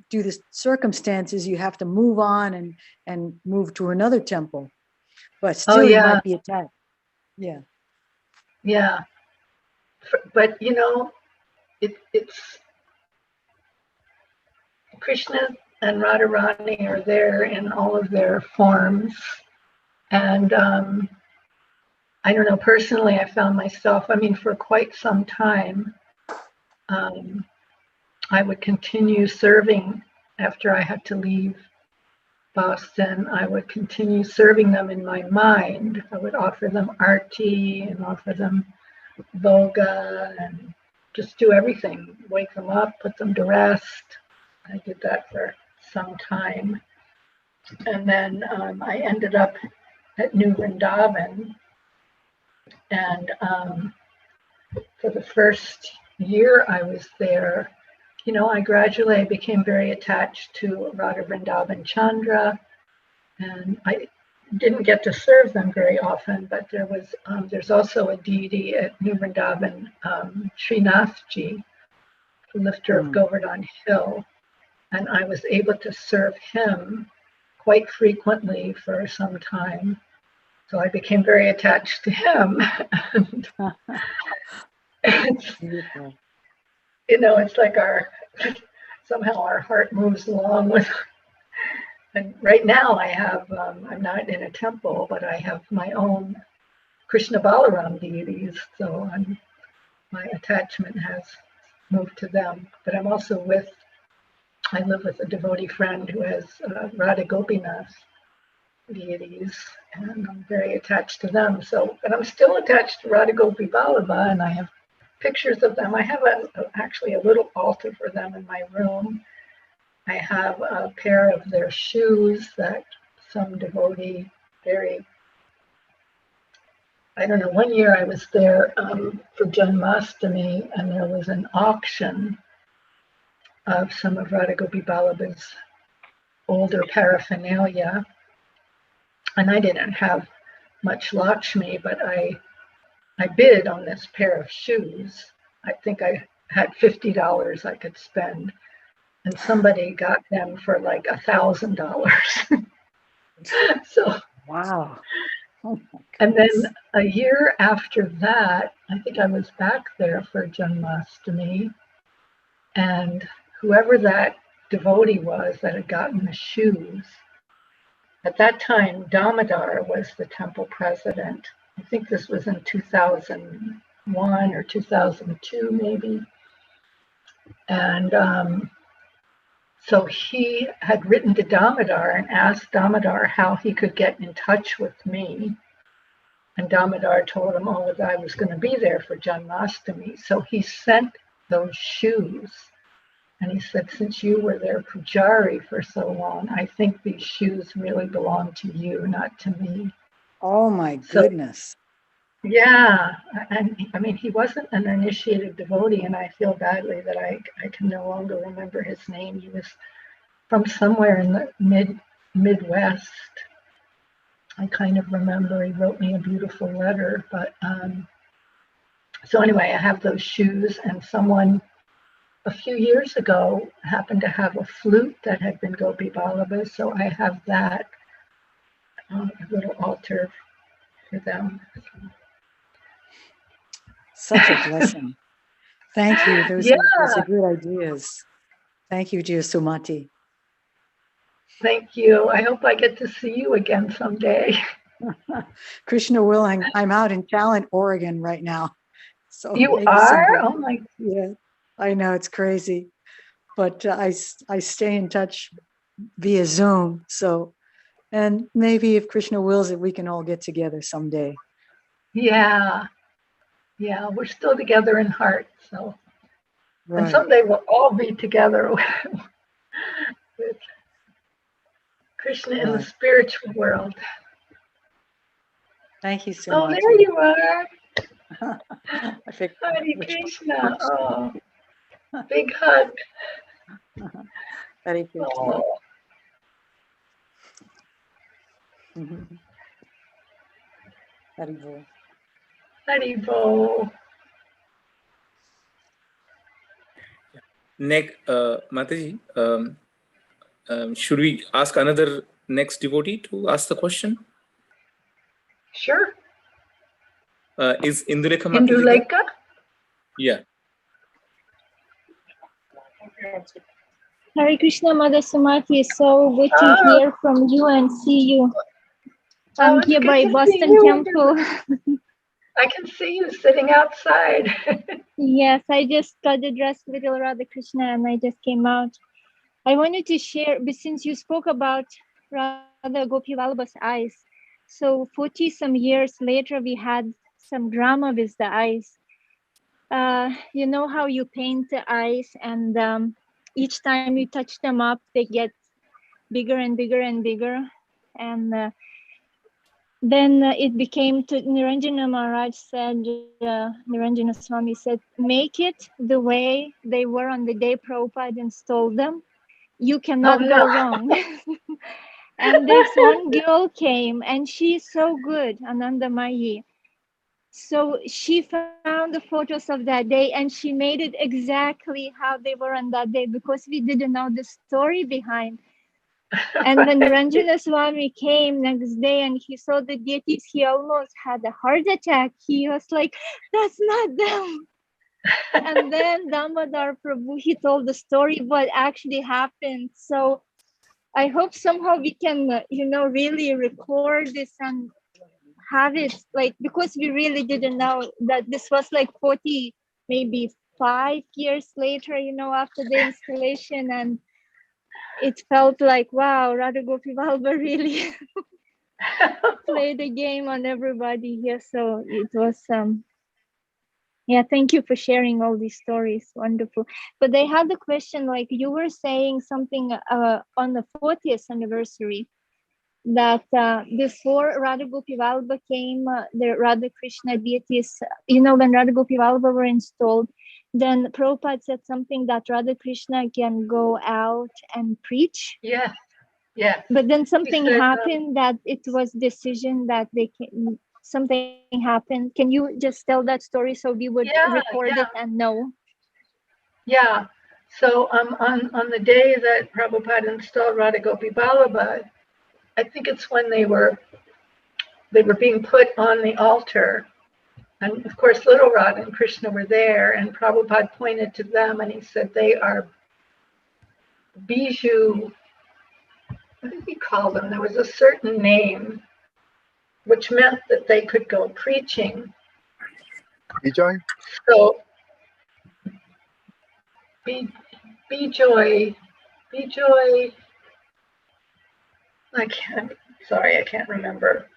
due to circumstances, you have to move on and move to another temple. But still, you might be attached. Yeah. Yeah. But, it's Krishna and Radharani are there in all of their forms. And I don't know, personally, I found myself, for quite some time, I would continue serving after I had to leave Boston. I would continue serving them in my mind. I would offer them arti and offer them boga and just do everything. Wake them up, put them to rest. I did that for some time. And then I ended up at New Vrindavan. And for the first year I was there, I gradually became very attached to Radha Vrindavan Chandra, and I didn't get to serve them very often, but there's also a deity at New Vrindavan, Srinathji, the lifter of Govardhan Hill, and I was able to serve him quite frequently for some time. So I became very attached to him. It's like somehow our heart moves along with. And right now I have, I'm not in a temple, but I have my own Krishna Balaram deities. So my attachment has moved to them. But I'm also I live with a devotee friend who has Radha Gopinath deities, and I'm very attached to them. So, but I'm still attached to Radha Gopi Vallabha, and I have pictures of them. I have actually a little altar for them in my room. I have a pair of their shoes that some devotee I don't know, one year I was there for Janmashtami, and there was an auction, of some of Radha Gopi Vallabha's older paraphernalia. And I didn't have much Lakshmi, but I bid on this pair of shoes. I think I had $50 I could spend. And somebody got them for like $1,000. So, Wow. Oh my and then goodness. a year after that, I think I was back there for Janmashtami, and whoever that devotee was that had gotten the shoes, at that time, Damodar was the temple president. I think this was in 2001 or 2002, maybe. And so he had written to Damodar and asked Damodar how he could get in touch with me. And Damodar told him, oh, that I was going to be there for Janmashtami. So he sent those shoes. And he said, since you were their pujari for so long, I think these shoes really belong to you, not to me. Oh my So, goodness. yeah. And I mean, he wasn't an initiated devotee, and I feel badly that I can no longer remember his name. He was from somewhere in the Midwest. I kind of remember he wrote me a beautiful letter. But so anyway, I have those shoes, and someone a few years ago happened to have a flute that had been Gopi Vallabha, so I have that, a little altar for them. Such a blessing. Thank you. Those are good ideas. Thank you, dear Sumati. Thank you. I hope I get to see you again someday. Krishna willing, I'm out in Talent, Oregon right now. So You maybe are? someday. Oh my. Yeah, I know it's crazy, but I stay in touch via Zoom. So, and maybe if Krishna wills it, we can all get together someday. Yeah. Yeah, we're still together in heart. So, Right. and someday we'll all be together with Krishna in the Right. spiritual world. Thank you so Oh, much. there you are. I think Hare Krishna. Oh, big hug. Hare Krishna. Oh. Hare Bol. Haribol. Next, Mataji, should we ask another next devotee to ask the question? Sure. Is Indulekha Mataji there? Indulekha? Yeah. Hare Krishna, Mother Sumati. It's so good to hear from you and see you. I'm here by Boston Temple. I can see you sitting outside. Yes, I just got the dress little Radha Krishna and I just came out. I wanted to share, but since you spoke about Radha Gopi Vallabha's eyes, so 40 some years later, we had some drama with the eyes. You know how you paint the eyes and each time you touch them up, they get bigger and bigger and bigger. And then it became to Niranjana Maharaj said, Niranjana Swami said, make it the way they were on the day Prabhupada installed them. You cannot go wrong. And this one girl came and she's so good, Ananda Mayi. So she found the photos of that day and she made it exactly how they were on that day because we didn't know the story behind. And when Niranjana Swami came next day and he saw the deities, he almost had a heart attack. He was like, that's not them. And then Damodar Prabhu, he told the story, what actually happened. So I hope somehow we can, really record this and have it like, because we really didn't know that this was like 40, maybe 5 years later, after the installation. And it felt like, wow, Radha Gopi Vallabha really played the game on everybody here. So it was, thank you for sharing all these stories. Wonderful. But I had the question, like you were saying something on the 40th anniversary, that before Radha Gopi Vallabha came, the Radha Krishna deities, when Radha Gopi Vallabha were installed, then Prabhupada said something that Radha Krishna can go out and preach. Yeah, yeah. But then something said, happened that it was decision that they can, something happened. Can you just tell that story so we would record it and know? Yeah. So on the day that Prabhupada installed Radha Gopi Vallabha, I think it's when they were being put on the altar. And of course, little Radha and Krishna were there, and Prabhupada pointed to them and he said, they are Biju, what did he call them? There was a certain name, which meant that they could go preaching. Vijay? So, Bijoy, I can't remember.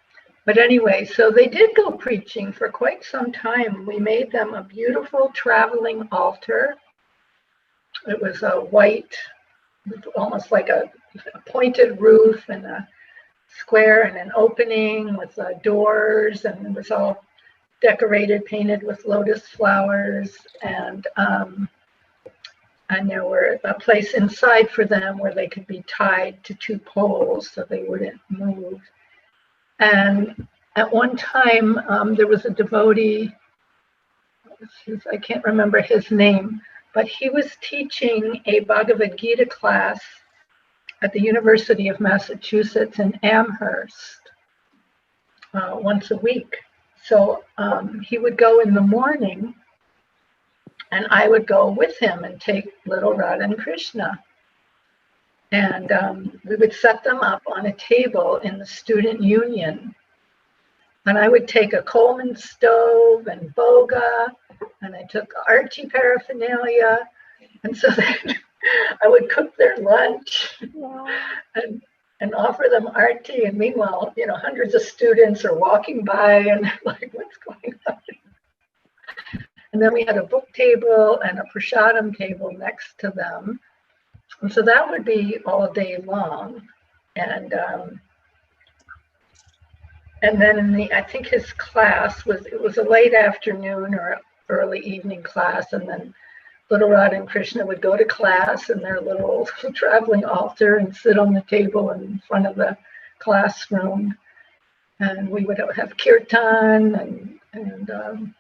But anyway, so they did go preaching for quite some time. We made them a beautiful traveling altar. It was a white, almost like a pointed roof and a square and an opening with doors, and it was all decorated, painted with lotus flowers, and there were a place inside for them where they could be tied to 2 poles so they wouldn't move. And at one time, there was a devotee, I can't remember his name, but he was teaching a Bhagavad Gita class at the University of Massachusetts in Amherst once a week. So he would go in the morning, and I would go with him and take little Radha and Krishna. And we would set them up on a table in the student union. And I would take a Coleman stove and boga, and I took archie paraphernalia. And so then I would cook their lunch and offer them arti. And meanwhile, hundreds of students are walking by and they're like, what's going on? And then we had a book table and a prasadam table next to them. And so that would be all day long. And then I think his class was a late afternoon or early evening class. And then little Radha and Krishna would go to class in their little traveling altar and sit on the table in front of the classroom. And we would have kirtan and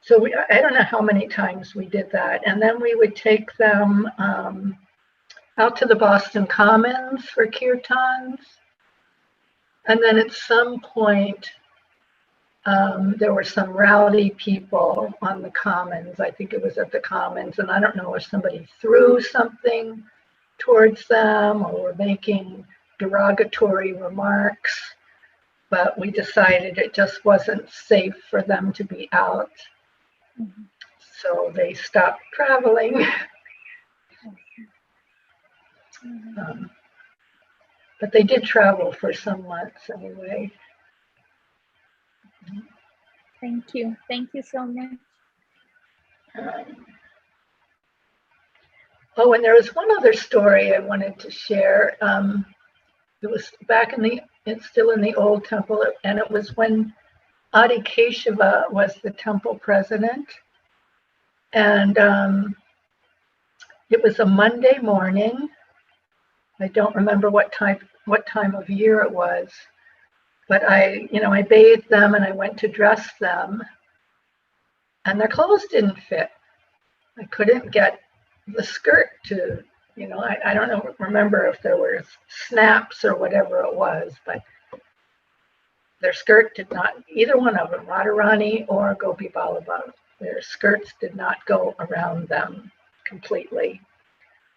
so I don't know how many times we did that. And then we would take them out to the Boston Commons for kirtans. And then at some point, there were some rowdy people on the Commons. I think it was at the Commons. And I don't know if somebody threw something towards them or were making derogatory remarks. But we decided it just wasn't safe for them to be out. Mm-hmm. So they stopped traveling. Mm-hmm. But they did travel for some months anyway. Thank you. Thank you so much. Oh, and there was one other story I wanted to share. It was back it's still in the old temple, and it was when Adi Keshava was the temple president. And it was a Monday morning. I don't remember what time of year it was, but I bathed them and I went to dress them, and their clothes didn't fit. I couldn't get the skirt to, I don't remember if there were snaps or whatever it was, but their skirt did not, either one of them, Radharani or Gopi Vallabha, their skirts did not go around them completely.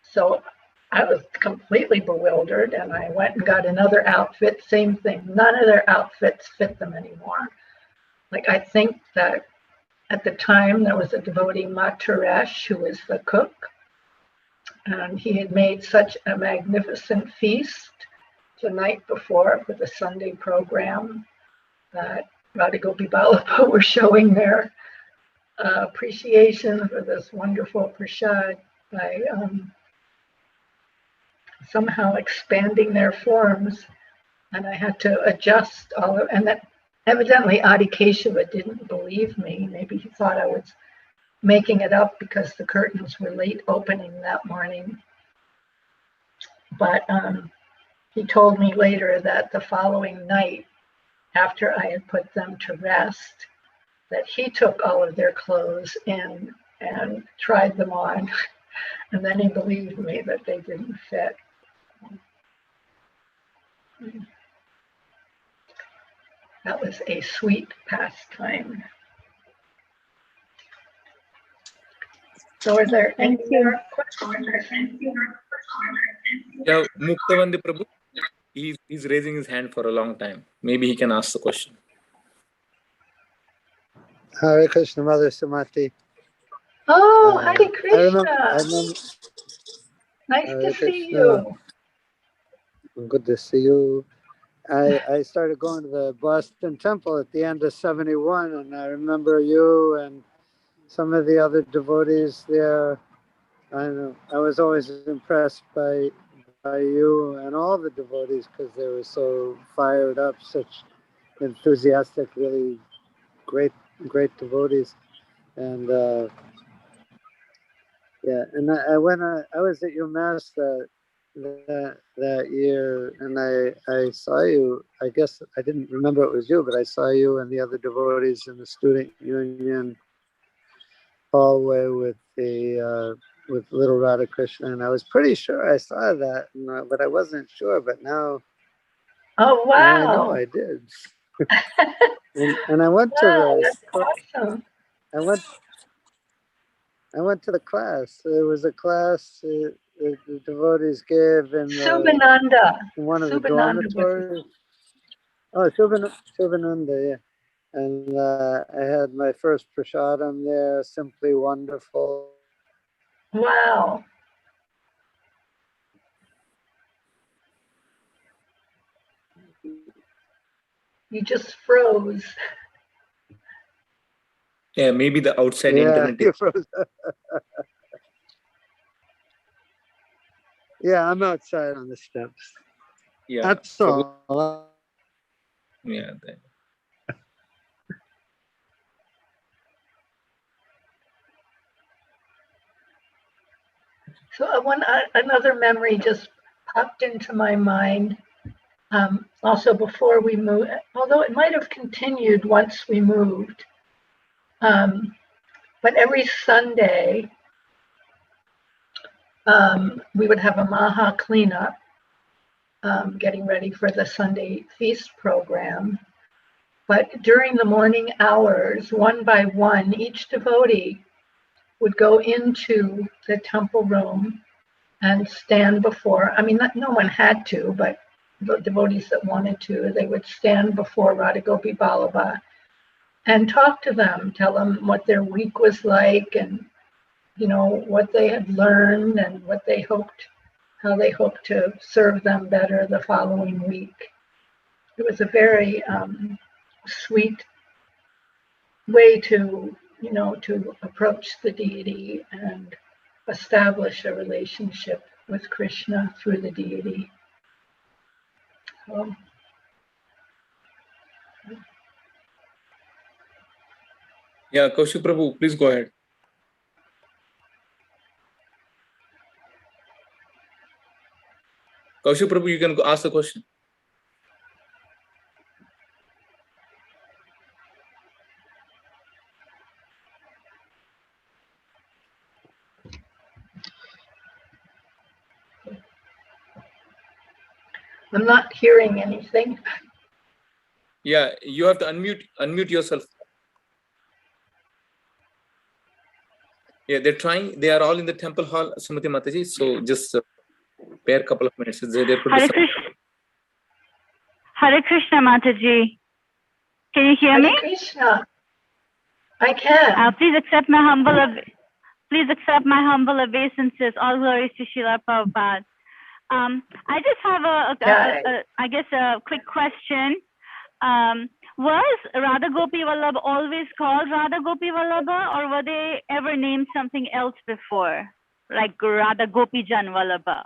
So I was completely bewildered, and I went and got another outfit, same thing. None of their outfits fit them anymore. Like, I think that at the time there was a devotee, Mataresh, who was the cook, and he had made such a magnificent feast the night before for the Sunday program that Radha Gopi Vallabha were showing their appreciation for this wonderful prasad by somehow expanding their forms, and I had to adjust all of, and that evidently Adi Keshava didn't believe me. Maybe he thought I was making it up because the curtains were late opening that morning. But he told me later that the following night, after I had put them to rest, that he took all of their clothes in and tried them on. And then he believed me that they didn't fit. That was a sweet pastime. So are there any more questions? Yeah, Muktavandi Prabhu, he's raising his hand for a long time. Maybe he can ask the question. Hare Krishna, Mother Sumati. Oh, Hare Krishna. I remember, nice Hare to see Krishna. you. Good to see you. I started going to the Boston Temple at the end of '71, and I remember you and some of the other devotees there. I was always impressed by you and all the devotees because they were so fired up, such enthusiastic, really great devotees. And yeah, and I was at your mass that year, and I saw you. I guess I didn't remember it was you, but I saw you and the other devotees in the student union hallway with little Radha Krishna, and I was pretty sure I saw that, but I wasn't sure. But now, Oh wow! Now I know I did. and I went to the. Awesome. I went to the class. It was a class the devotees gave in one of the dormitories. Oh, Subhananda, yeah. And I had my first prasadam there, simply wonderful. Wow. You just froze. Yeah, maybe the outside internet. You froze. Yeah, I'm outside on the steps. Yeah, that's all. Yeah. So another memory just popped into my mind. Also before we moved, although it might have continued once we moved, but every Sunday we would have a Maha cleanup, getting ready for the Sunday feast program. But during the morning hours, one by one, each devotee would go into the temple room and stand before, I mean, no one had to, but the devotees that wanted to, they would stand before Radha Gopi Vallabha and talk to them, tell them what their week was like and, what they had learned and how they hoped to serve them better the following week. It was a very sweet way to approach the deity and establish a relationship with Krishna through the deity. Yeah, Kaushik Prabhu, please go ahead. Kaushik Prabhu, you can ask the question. I'm not hearing anything. Yeah, you have to unmute yourself. Yeah, they're trying. They are all in the temple hall, Sumati Mataji. So just bear a couple of minutes. Hare Krishna Mataji. Can you hear me? Hare Krishna. I can. Please accept my humble obeisances. All glories to Srila Prabhupada. I just have a quick question. Was Radha Gopi Vallabha always called Radha Gopi Vallabha, or were they ever named something else before, like Radha Gopi Jan Vallabha?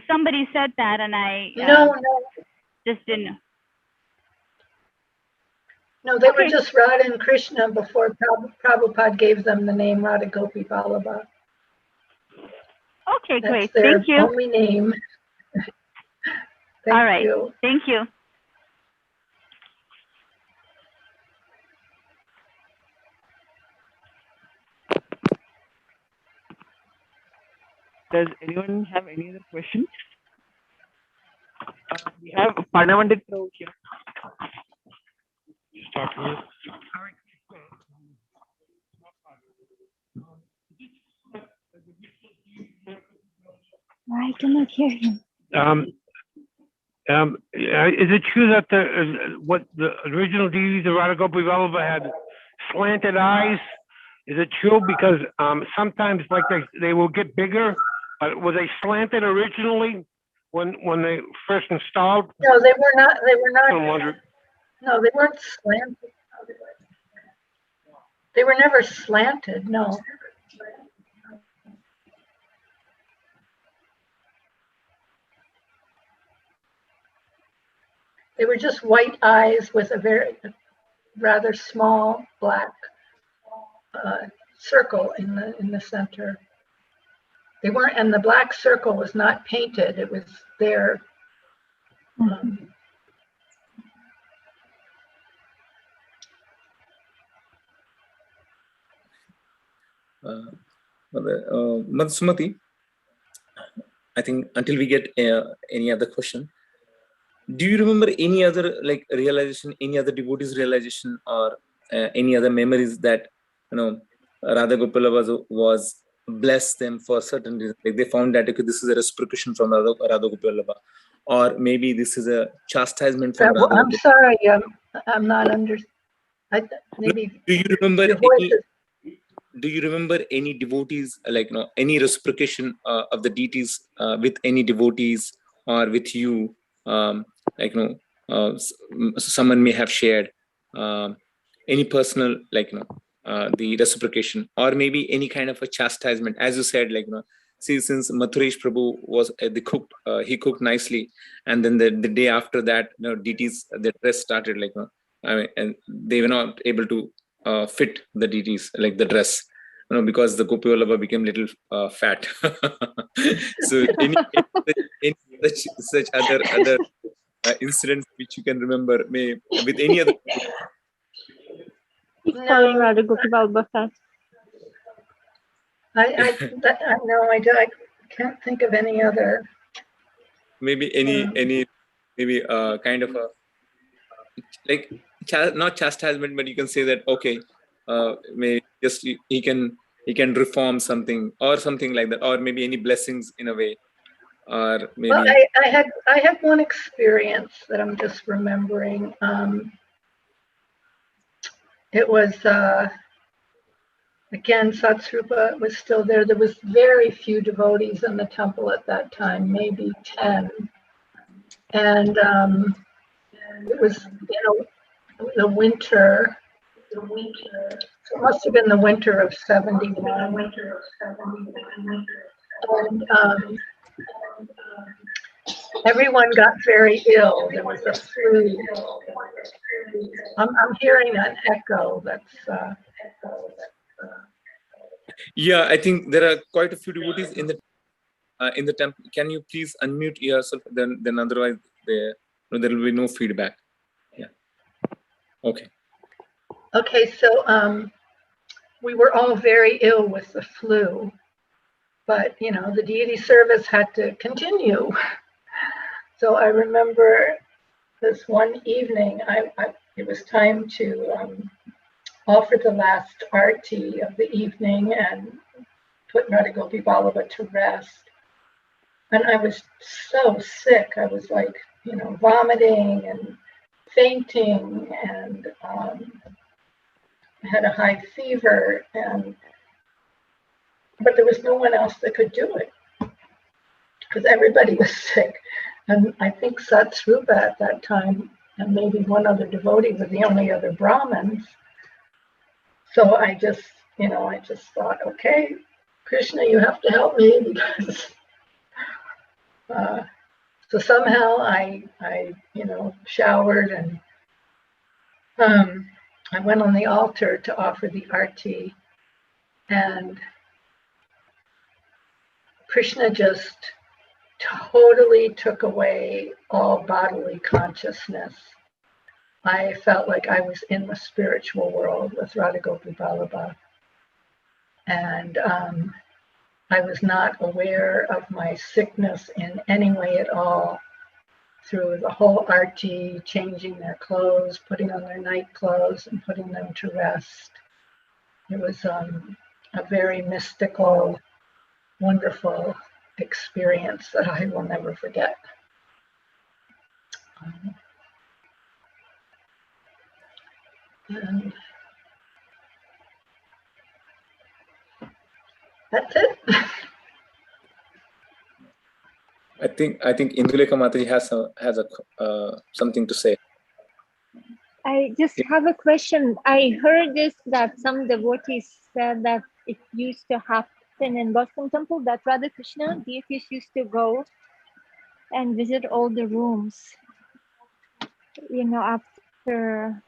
Somebody said that, and I no. Just didn't know. No, they were just Radha and Krishna before Prabhupada gave them the name Radha Gopi Vallabha. Okay, That's great. their Thank you. only name. All right. You. Thank you. Does anyone have any other questions? We have Parnavandit Prabhu here. Start with. I cannot hear him. Is it true that the original deities of Radha Gopi Vallabha had slanted eyes? Is it true? Because sometimes like they will get bigger, but were they slanted originally when they first installed? No, they were not. They were not. No, they weren't slanted. They were never slanted. No. They were just white eyes with a rather small black circle in the center. They weren't, and the black circle was not painted. It was there. Mother Sumati, I think until we get any other question, do you remember any other like realization, any other devotees realization, or any other memories that Radha Gopala was blessed them for certain reason? Like they found that okay, this is a reciprocation from Radha Gopala, or maybe this is a chastisement from Radha. I'm sorry, I'm not under. Maybe. Do you remember any? Do you remember any devotees, like any reciprocation of the deities with any devotees or with you? Someone may have shared any personal, the reciprocation, or maybe any kind of a chastisement, as you said, see, since Mathuresh Prabhu was the cook, he cooked nicely, and then the day after that, deities, their dress started and they were not able to fit the deities, like the dress, because the Gopi Vallabha became little fat. So any such other incidents which you can remember, with any other. He's calling Radha Gopi Vallabha fat. I can't think of any other. Maybe any kind of a not chastisement, but you can say that okay, maybe just he can reform something or something like that, or maybe any blessings in a way, or maybe. Well, I had one experience that I'm just remembering. It was again, Satsrupa was still there. There was very few devotees in the temple at that time, maybe 10, and it was the winter. It must have been the winter of 71. And everyone got very ill. There was a flu. I'm hearing an echo. That's. Yeah, I think there are quite a few devotees in the temple. Can you please unmute yourself? Then otherwise there will be no feedback. Yeah. Okay. Okay, so we were all very ill with the flu, but the deity service had to continue. So I remember this one evening, it was time to offer the last arti of the evening and put Radha Gopi Vallabha to rest. And I was so sick. I was vomiting and fainting, and had a high fever, but there was no one else that could do it because everybody was sick. And I think Satsrupa at that time and maybe one other devotee were the only other Brahmins. So I just thought, okay, Krishna, you have to help me, because so somehow I showered and I went on the altar to offer the arti, and Krishna just totally took away all bodily consciousness. I felt like I was in the spiritual world with Radha Gopi Vallabha. And I was not aware of my sickness in any way at all through the whole arti, changing their clothes, putting on their night clothes and putting them to rest. It was a very mystical, wonderful experience that I will never forget. And that's it. I think Indulekha Mataji has something to say. I just have a question. I heard this, that some devotees said that it used to happen in Boston Temple, that Radha Krishna deities used to go and visit all the rooms, after,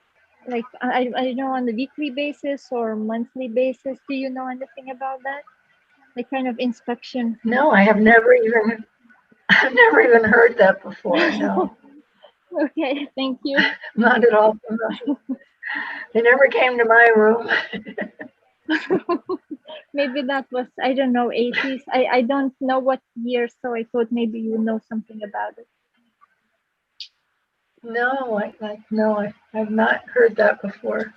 like, I don't know, on the weekly basis or monthly basis. Do you know anything about that? Like kind of inspection? No, I've never even heard that before, no. Okay, thank you. Not at all. They never came to my room. Maybe that was, I don't know, 80s. I don't know what year, so I thought maybe you know something about it. No, I've not heard that before.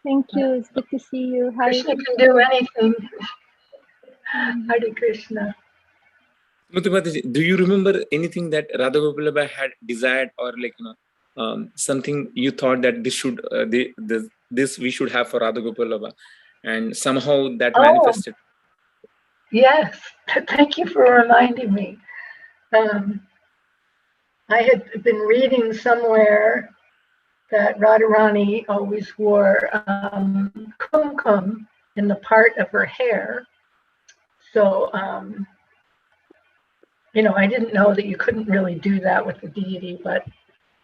Thank you. It's good to see you. Krishna can do anything. Hare Krishna. Sumati Mataji, do you remember anything that Radha Gopalabha had desired, or something you thought that this should this we should have for Radha Gopalabha, and somehow that manifested? Yes, thank you for reminding me. I had been reading somewhere that Radharani always wore kumkum in the part of her hair. So, I didn't know that you couldn't really do that with the deity, but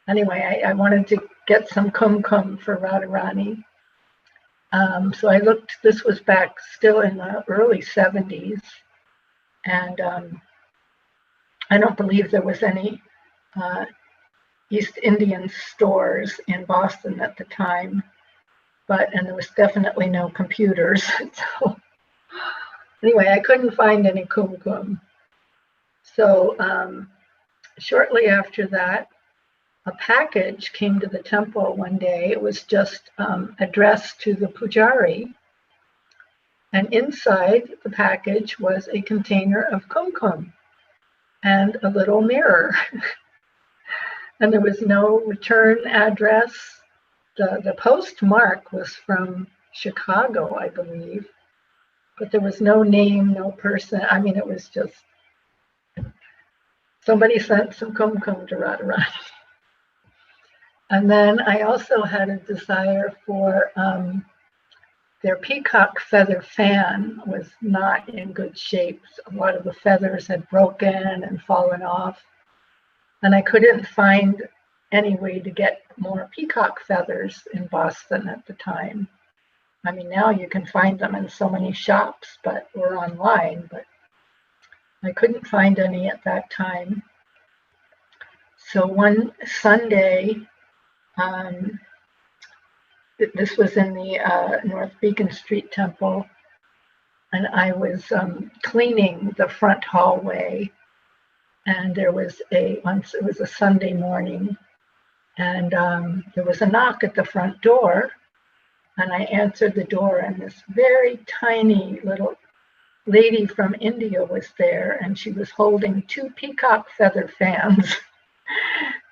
anyway, I wanted to get some kumkum for Radharani. So I looked, this was back still in the early 70s, and I don't believe there was any East Indian stores in Boston at the time, and there was definitely no computers. So anyway, I couldn't find any kumkum. So shortly after that, a package came to the temple one day. It was just addressed to the pujari. And inside the package was a container of kumkum and a little mirror. And there was no return address. The postmark was from Chicago, I believe. But there was no name, no person. I mean, it was just somebody sent some kumkum to Radharani. And then I also had a desire for their peacock feather fan was not in good shape. A lot of the feathers had broken and fallen off. And I couldn't find any way to get more peacock feathers in Boston at the time. I mean, now you can find them in so many shops, or online, but I couldn't find any at that time. So one Sunday, this was in the North Beacon Street Temple, and I was cleaning the front hallway, and it was a Sunday morning, and there was a knock at the front door, and I answered the door, and this very tiny little lady from India was there, and she was holding 2 peacock feather fans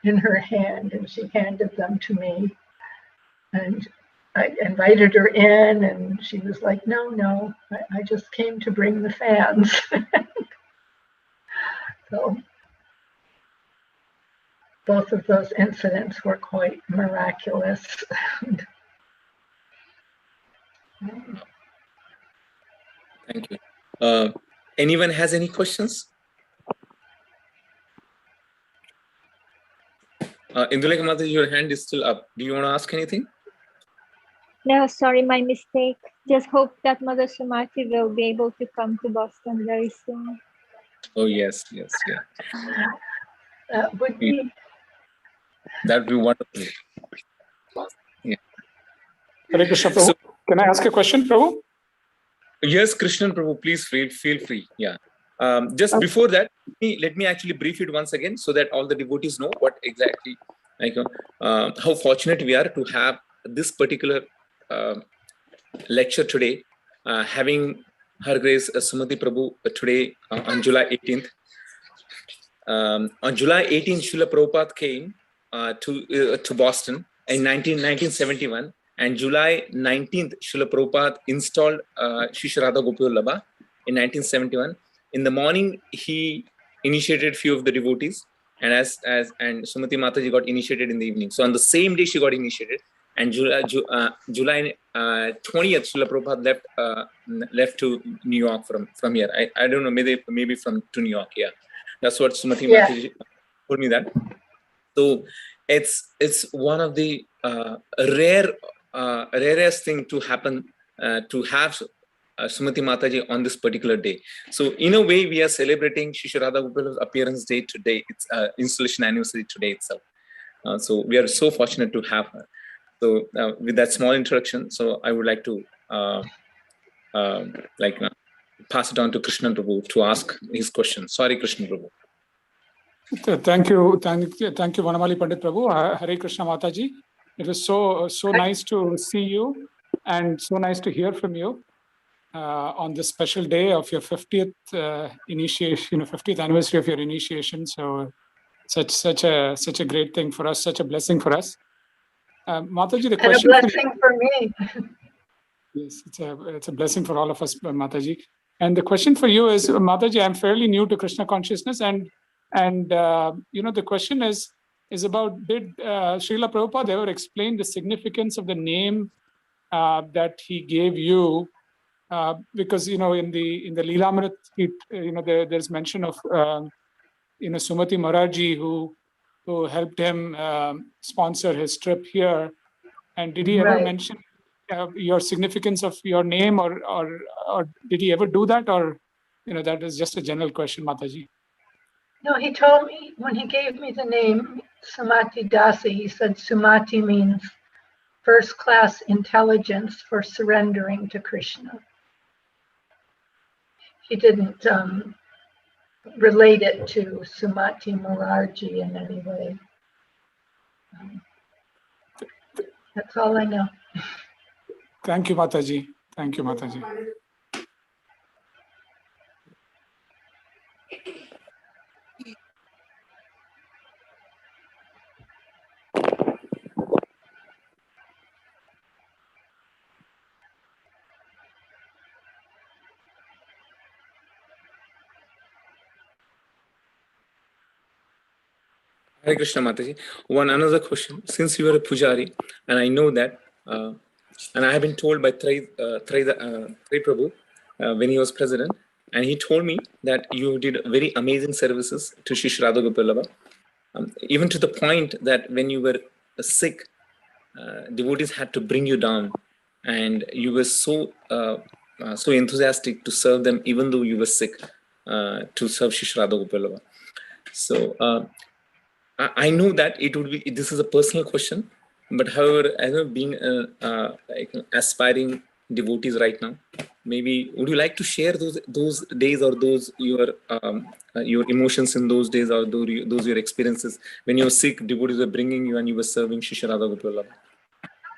in her hand, and she handed them to me. And I invited her in, and she was like, no, I just came to bring the fans. So both of those incidents were quite miraculous. Thank you. Anyone has any questions? Indulekha Mataji, your hand is still up. Do you want to ask anything? No, sorry, my mistake. Just hope that Mother Sumati will be able to come to Boston very soon. Oh, yes, yes, yeah. That would be. That'd be wonderful. Yeah. Hare Krishna, Prabhu. So, can I ask a question, Prabhu? Yes, Krishna Prabhu, please feel free. Yeah. Just before that, let me actually brief it once again so that all the devotees know what exactly, like, how fortunate we are to have this particular lecture today, having Her Grace Sumati Prabhu today on July 18th. On July 18th, Srila Prabhupada came to Boston in 1971. And July 19th, Srila Prabhupada installed Shri Radha Gopi Vallabha in 1971. In the morning, he initiated few of the devotees, and and Sumati Mataji got initiated in the evening. So on the same day, she got initiated. And July 20th, Srila Prabhupada left to New York from here. I don't know, maybe from to New York. Yeah, that's what Sumati Mataji told me that. So it's one of the rarest thing to happen to have Sumati Mataji on this particular day. So in a way, we are celebrating Shri Radha Gopal's appearance day today. It's installation anniversary today itself. So we are so fortunate to have her. So with that small introduction, so I would like to pass it on to Krishna Prabhu to ask his question. Sorry, Krishna Prabhu. Thank you, Vanamali Pandit Prabhu. Hare Krishna Mataji. It was so nice to see you and so nice to hear from you on this special day of your 50th initiation, 50th anniversary of your initiation. So such a great thing for us, such a blessing for us. Mataji, the question and a blessing for me. Yes, it's a blessing for all of us, Mataji. And the question for you is, Mataji, I'm fairly new to Krishna consciousness, and the question is about, did Srila Prabhupada ever explain the significance of the name that he gave you? Because in the Leelamrit, there's mention of Sumati Maharaj-ji who helped him sponsor his trip here. And did he ever mention your significance of your name, or did he ever do that, or that is just a general question, Mataji? No, he told me when he gave me the name Sumati Dasi, he said Sumati means first-class intelligence for surrendering to Krishna. He didn't relate it to Sumati Maharaj-ji in any way. That's all I know. Thank you, Mataji. Thank you, Mataji. Hare Krishna Mataji. Another question. Since you are a pujari, and I know that, and I have been told by Trai Prabhu when he was president, and he told me that you did very amazing services to Shri Radha Gopi Vallabha, even to the point that when you were sick, devotees had to bring you down, and you were so enthusiastic to serve them, even though you were sick, to serve Shri Radha Gopi Vallabha. So I know that this is a personal question, but however, as being aspiring devotees right now, maybe would you like to share those days, or those your emotions in those days, or those your experiences when you were sick, devotees were bringing you and you were serving Shri Radha Gopi Vallabha?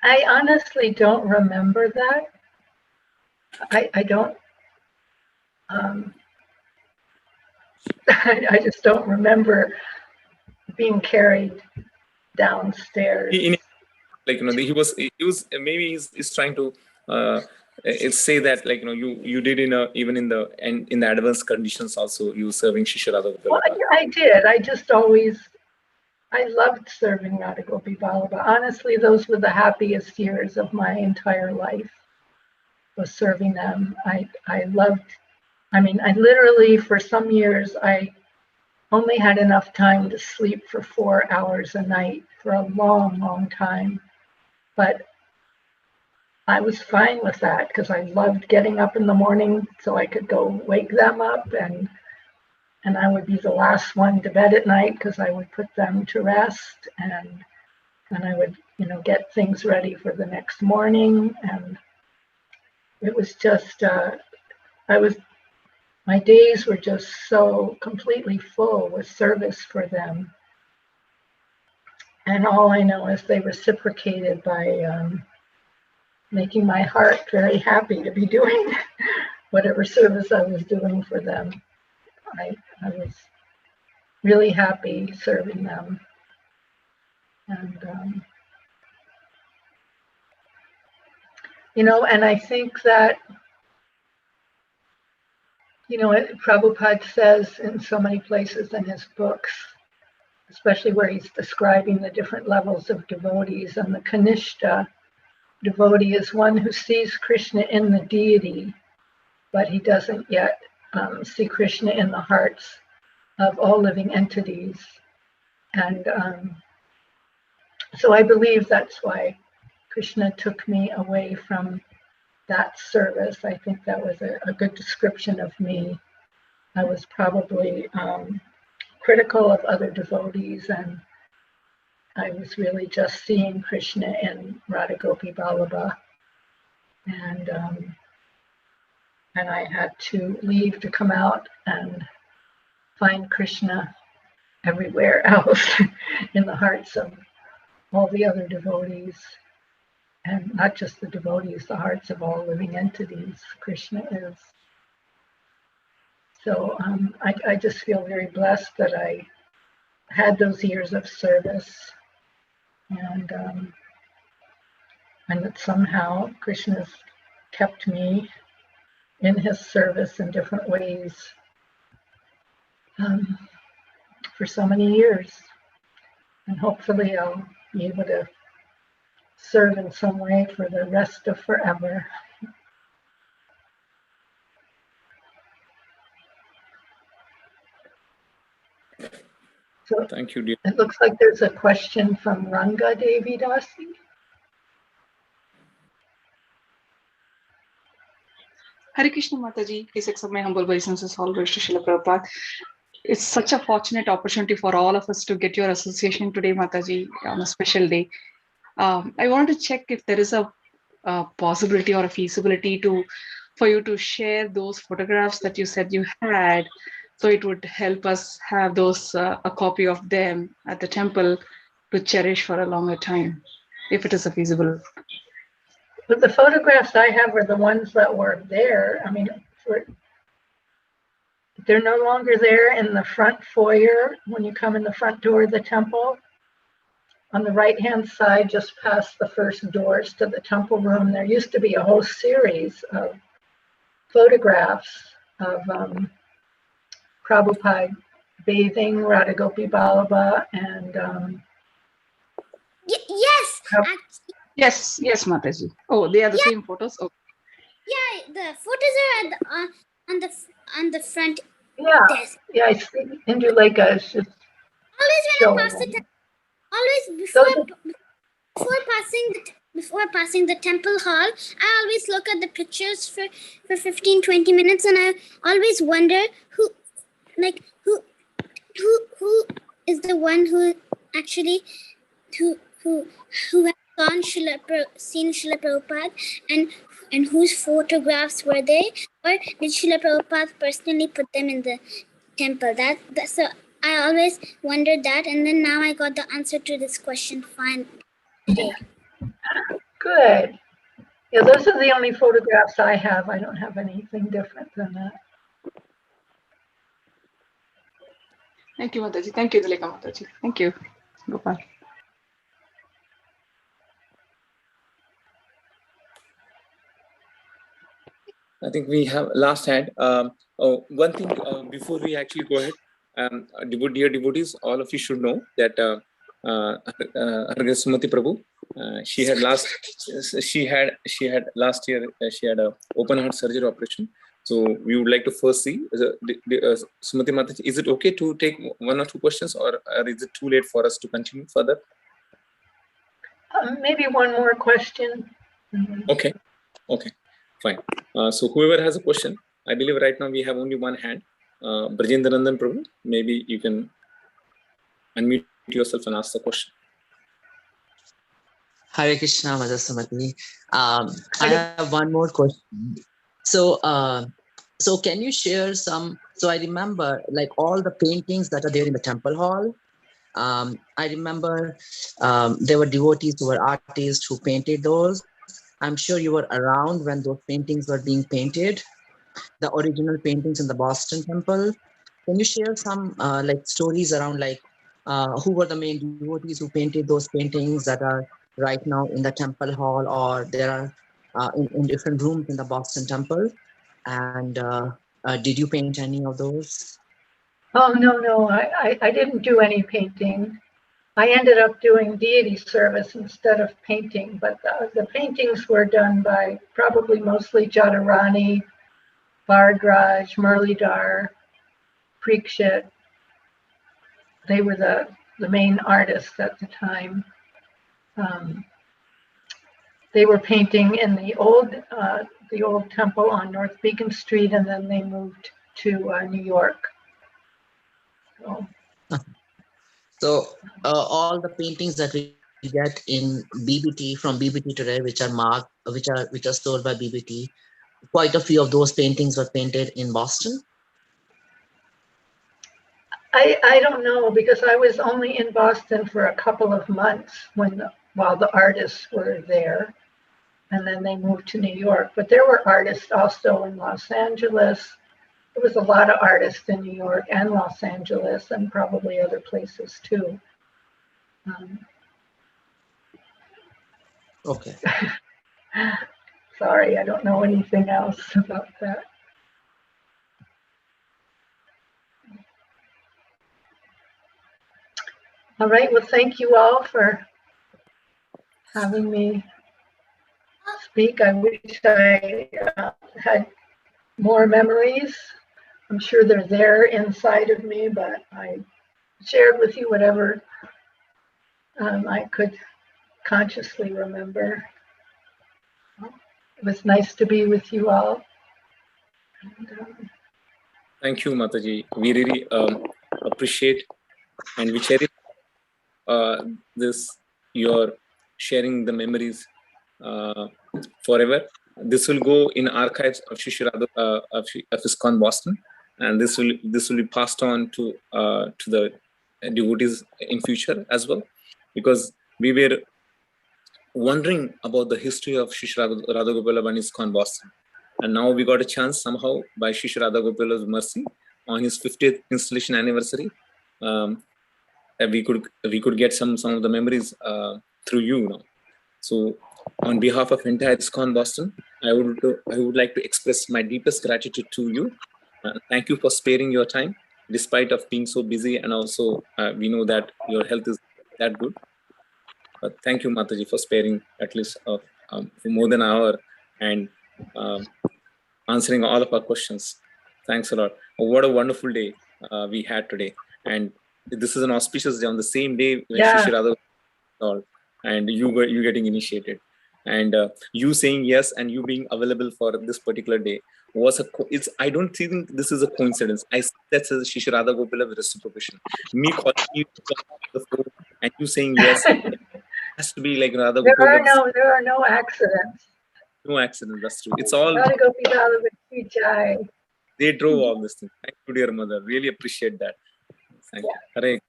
I honestly don't remember that. I don't. I just don't remember being carried downstairs. He was maybe he's trying to say that you did even in the advanced conditions also you serving Shri Radha Gopi Vallabha. Well, I did. I loved serving Radha Gopi Vallabha. Honestly, those were the happiest years of my entire life, was serving them. I literally, for some years, I only had enough time to sleep for 4 hours a night for a long, long time. But I was fine with that because I loved getting up in the morning so I could go wake them up, and I would be the last one to bed at night because I would put them to rest, and I would, get things ready for the next morning. And it was just, my days were just so completely full with service for them. And all I know is they reciprocated by making my heart very happy to be doing whatever service I was doing for them. I was really happy serving them. And, and I think that, Prabhupada says in so many places in his books, especially where he's describing the different levels of devotees, and the Kanishta devotee is one who sees Krishna in the deity, but he doesn't yet see Krishna in the hearts of all living entities. And so I believe that's why Krishna took me away from that service. I think that was a good description of me. I was probably critical of other devotees, and I was really just seeing Krishna in Radha Gopi Vallabha. And I had to leave to come out and find Krishna everywhere else in the hearts of all the other devotees. And not just the devotees, the hearts of all living entities, Krishna is. So I just feel very blessed that I had those years of service, and that somehow Krishna's kept me in his service in different ways for so many years. And hopefully I'll be able to serve in some way for the rest of forever. So thank you, dear. It looks like there's a question from Ranga Devi Dasi. Hare Krishna Mataji, please accept my humble obeisances, all glories to Srila Prabhupada. It's such a fortunate opportunity for all of us to get your association today, Mataji, on a special day. I want to check if there is a possibility or a feasibility for you to share those photographs that you said you had, so it would help us have those a copy of them at the temple to cherish for a longer time, if it is a feasible. But the photographs I have are the ones that were there. I mean, they're no longer there in the front foyer when you come in the front door of the temple. On the right-hand side, just past the first doors to the temple room, there used to be a whole series of photographs of Prabhupada bathing Radha Gopi Vallabha and Yes, Mataji. Oh, they are the same photos. Okay. Yeah, the photos are on the front desk. Yeah, I see Indulekha is just always when I pass the before passing the temple hall, I always look at the pictures for 15-20 minutes, and I always wonder who is the one who actually who has seen Srila Prabhupada, and whose photographs were they, or did Srila Prabhupada personally put them in the temple? So I always wondered that, and then now I got the answer to this question fine today. Good. Yeah, those are the only photographs I have. I don't have anything different than that. Thank you, Mataji. Thank you, Indulekha Mataji. Thank you, Gopal. I think we have last hand. One thing before we actually go ahead, dear devotees, all of you should know that Sumati Prabhu, she had last year she had a open heart surgery operation, So we would like to first see, Sumati Mataji, is it okay to take 1 or 2 questions, or is it too late for us to continue further? Maybe one more question. Okay, fine. So whoever has a question, I believe right now we have only one hand. Brajendranandan Prabhu, maybe you can unmute yourself and ask the question. Hare Krishna, Mother Sumati. I have one more question. So, so can you share some? So I remember like all the paintings that are there in the temple hall. I remember there were devotees who were artists who painted those. I'm sure you were around when those paintings were being painted, the original paintings in the Boston temple. Can you share some like stories around like who were the main devotees who painted those paintings that are right now in the temple hall, or there are in different rooms in the Boston temple? And did you paint any of those? Oh, no, I didn't do any painting. I ended up doing deity service instead of painting, but the paintings were done by probably mostly Jadharani, Bhardraj, Murlidhar, Preekshit. They were the main artists at the time. They were painting in the old temple on North Beacon Street, and then they moved to New York. So all the paintings that we get in BBT from BBT today, which are marked, which are stored by BBT, quite a few of those paintings were painted in Boston. I don't know, because I was only in Boston for a couple of months while the artists were there, and then they moved to New York. But there were artists also in Los Angeles. There was a lot of artists in New York and Los Angeles, and probably other places too. Okay. Sorry, I don't know anything else about that. All right, well, thank you all for having me speak. I wish I had more memories. I'm sure they're there inside of me, but I shared with you whatever I could consciously remember. It was nice to be with you all. Thank you, Mataji. We really appreciate, and we cherish your sharing the memories forever. This will go in archives of Radha of ISKCON Boston, and this will be passed on to the devotees in future as well, because we were wondering about the history of Radha Gopala and ISKCON Boston, and now we got a chance somehow by Radha Gopala's mercy on his 50th installation anniversary. We could get some of the memories through you now. So on behalf of entire ISKCON Boston, I would like to express my deepest gratitude to you. Thank you for sparing your time despite of being so busy, and also we know that your health is that good. But thank you, Mataji, for sparing at least for more than an hour and answering all of our questions. Thanks a lot. What a wonderful day we had today, and this is an auspicious day on the same day when Radha called, and you getting initiated, and you saying yes and you being available for this particular day was I don't think this is a coincidence. That's a Radha Gopala with reciprocation. Me calling you the phone and you saying yes, it has to be like Radha Gopala. There are no accidents. No accident, that's true. It's all they drove all this thing. Thank you, dear mother. Really appreciate that. Thank you. Hare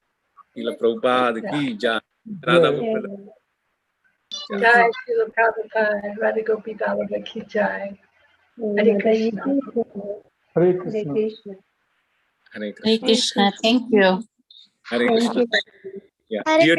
Srila Prabhupada ki jai. Radha Gopala. Jai Srila Prabhupada. Radha Gopala ki jai. Hare Krishna. Hare Krishna. Hare Krishna. Thank you. Hare Krishna. Yeah. Hare Krishna.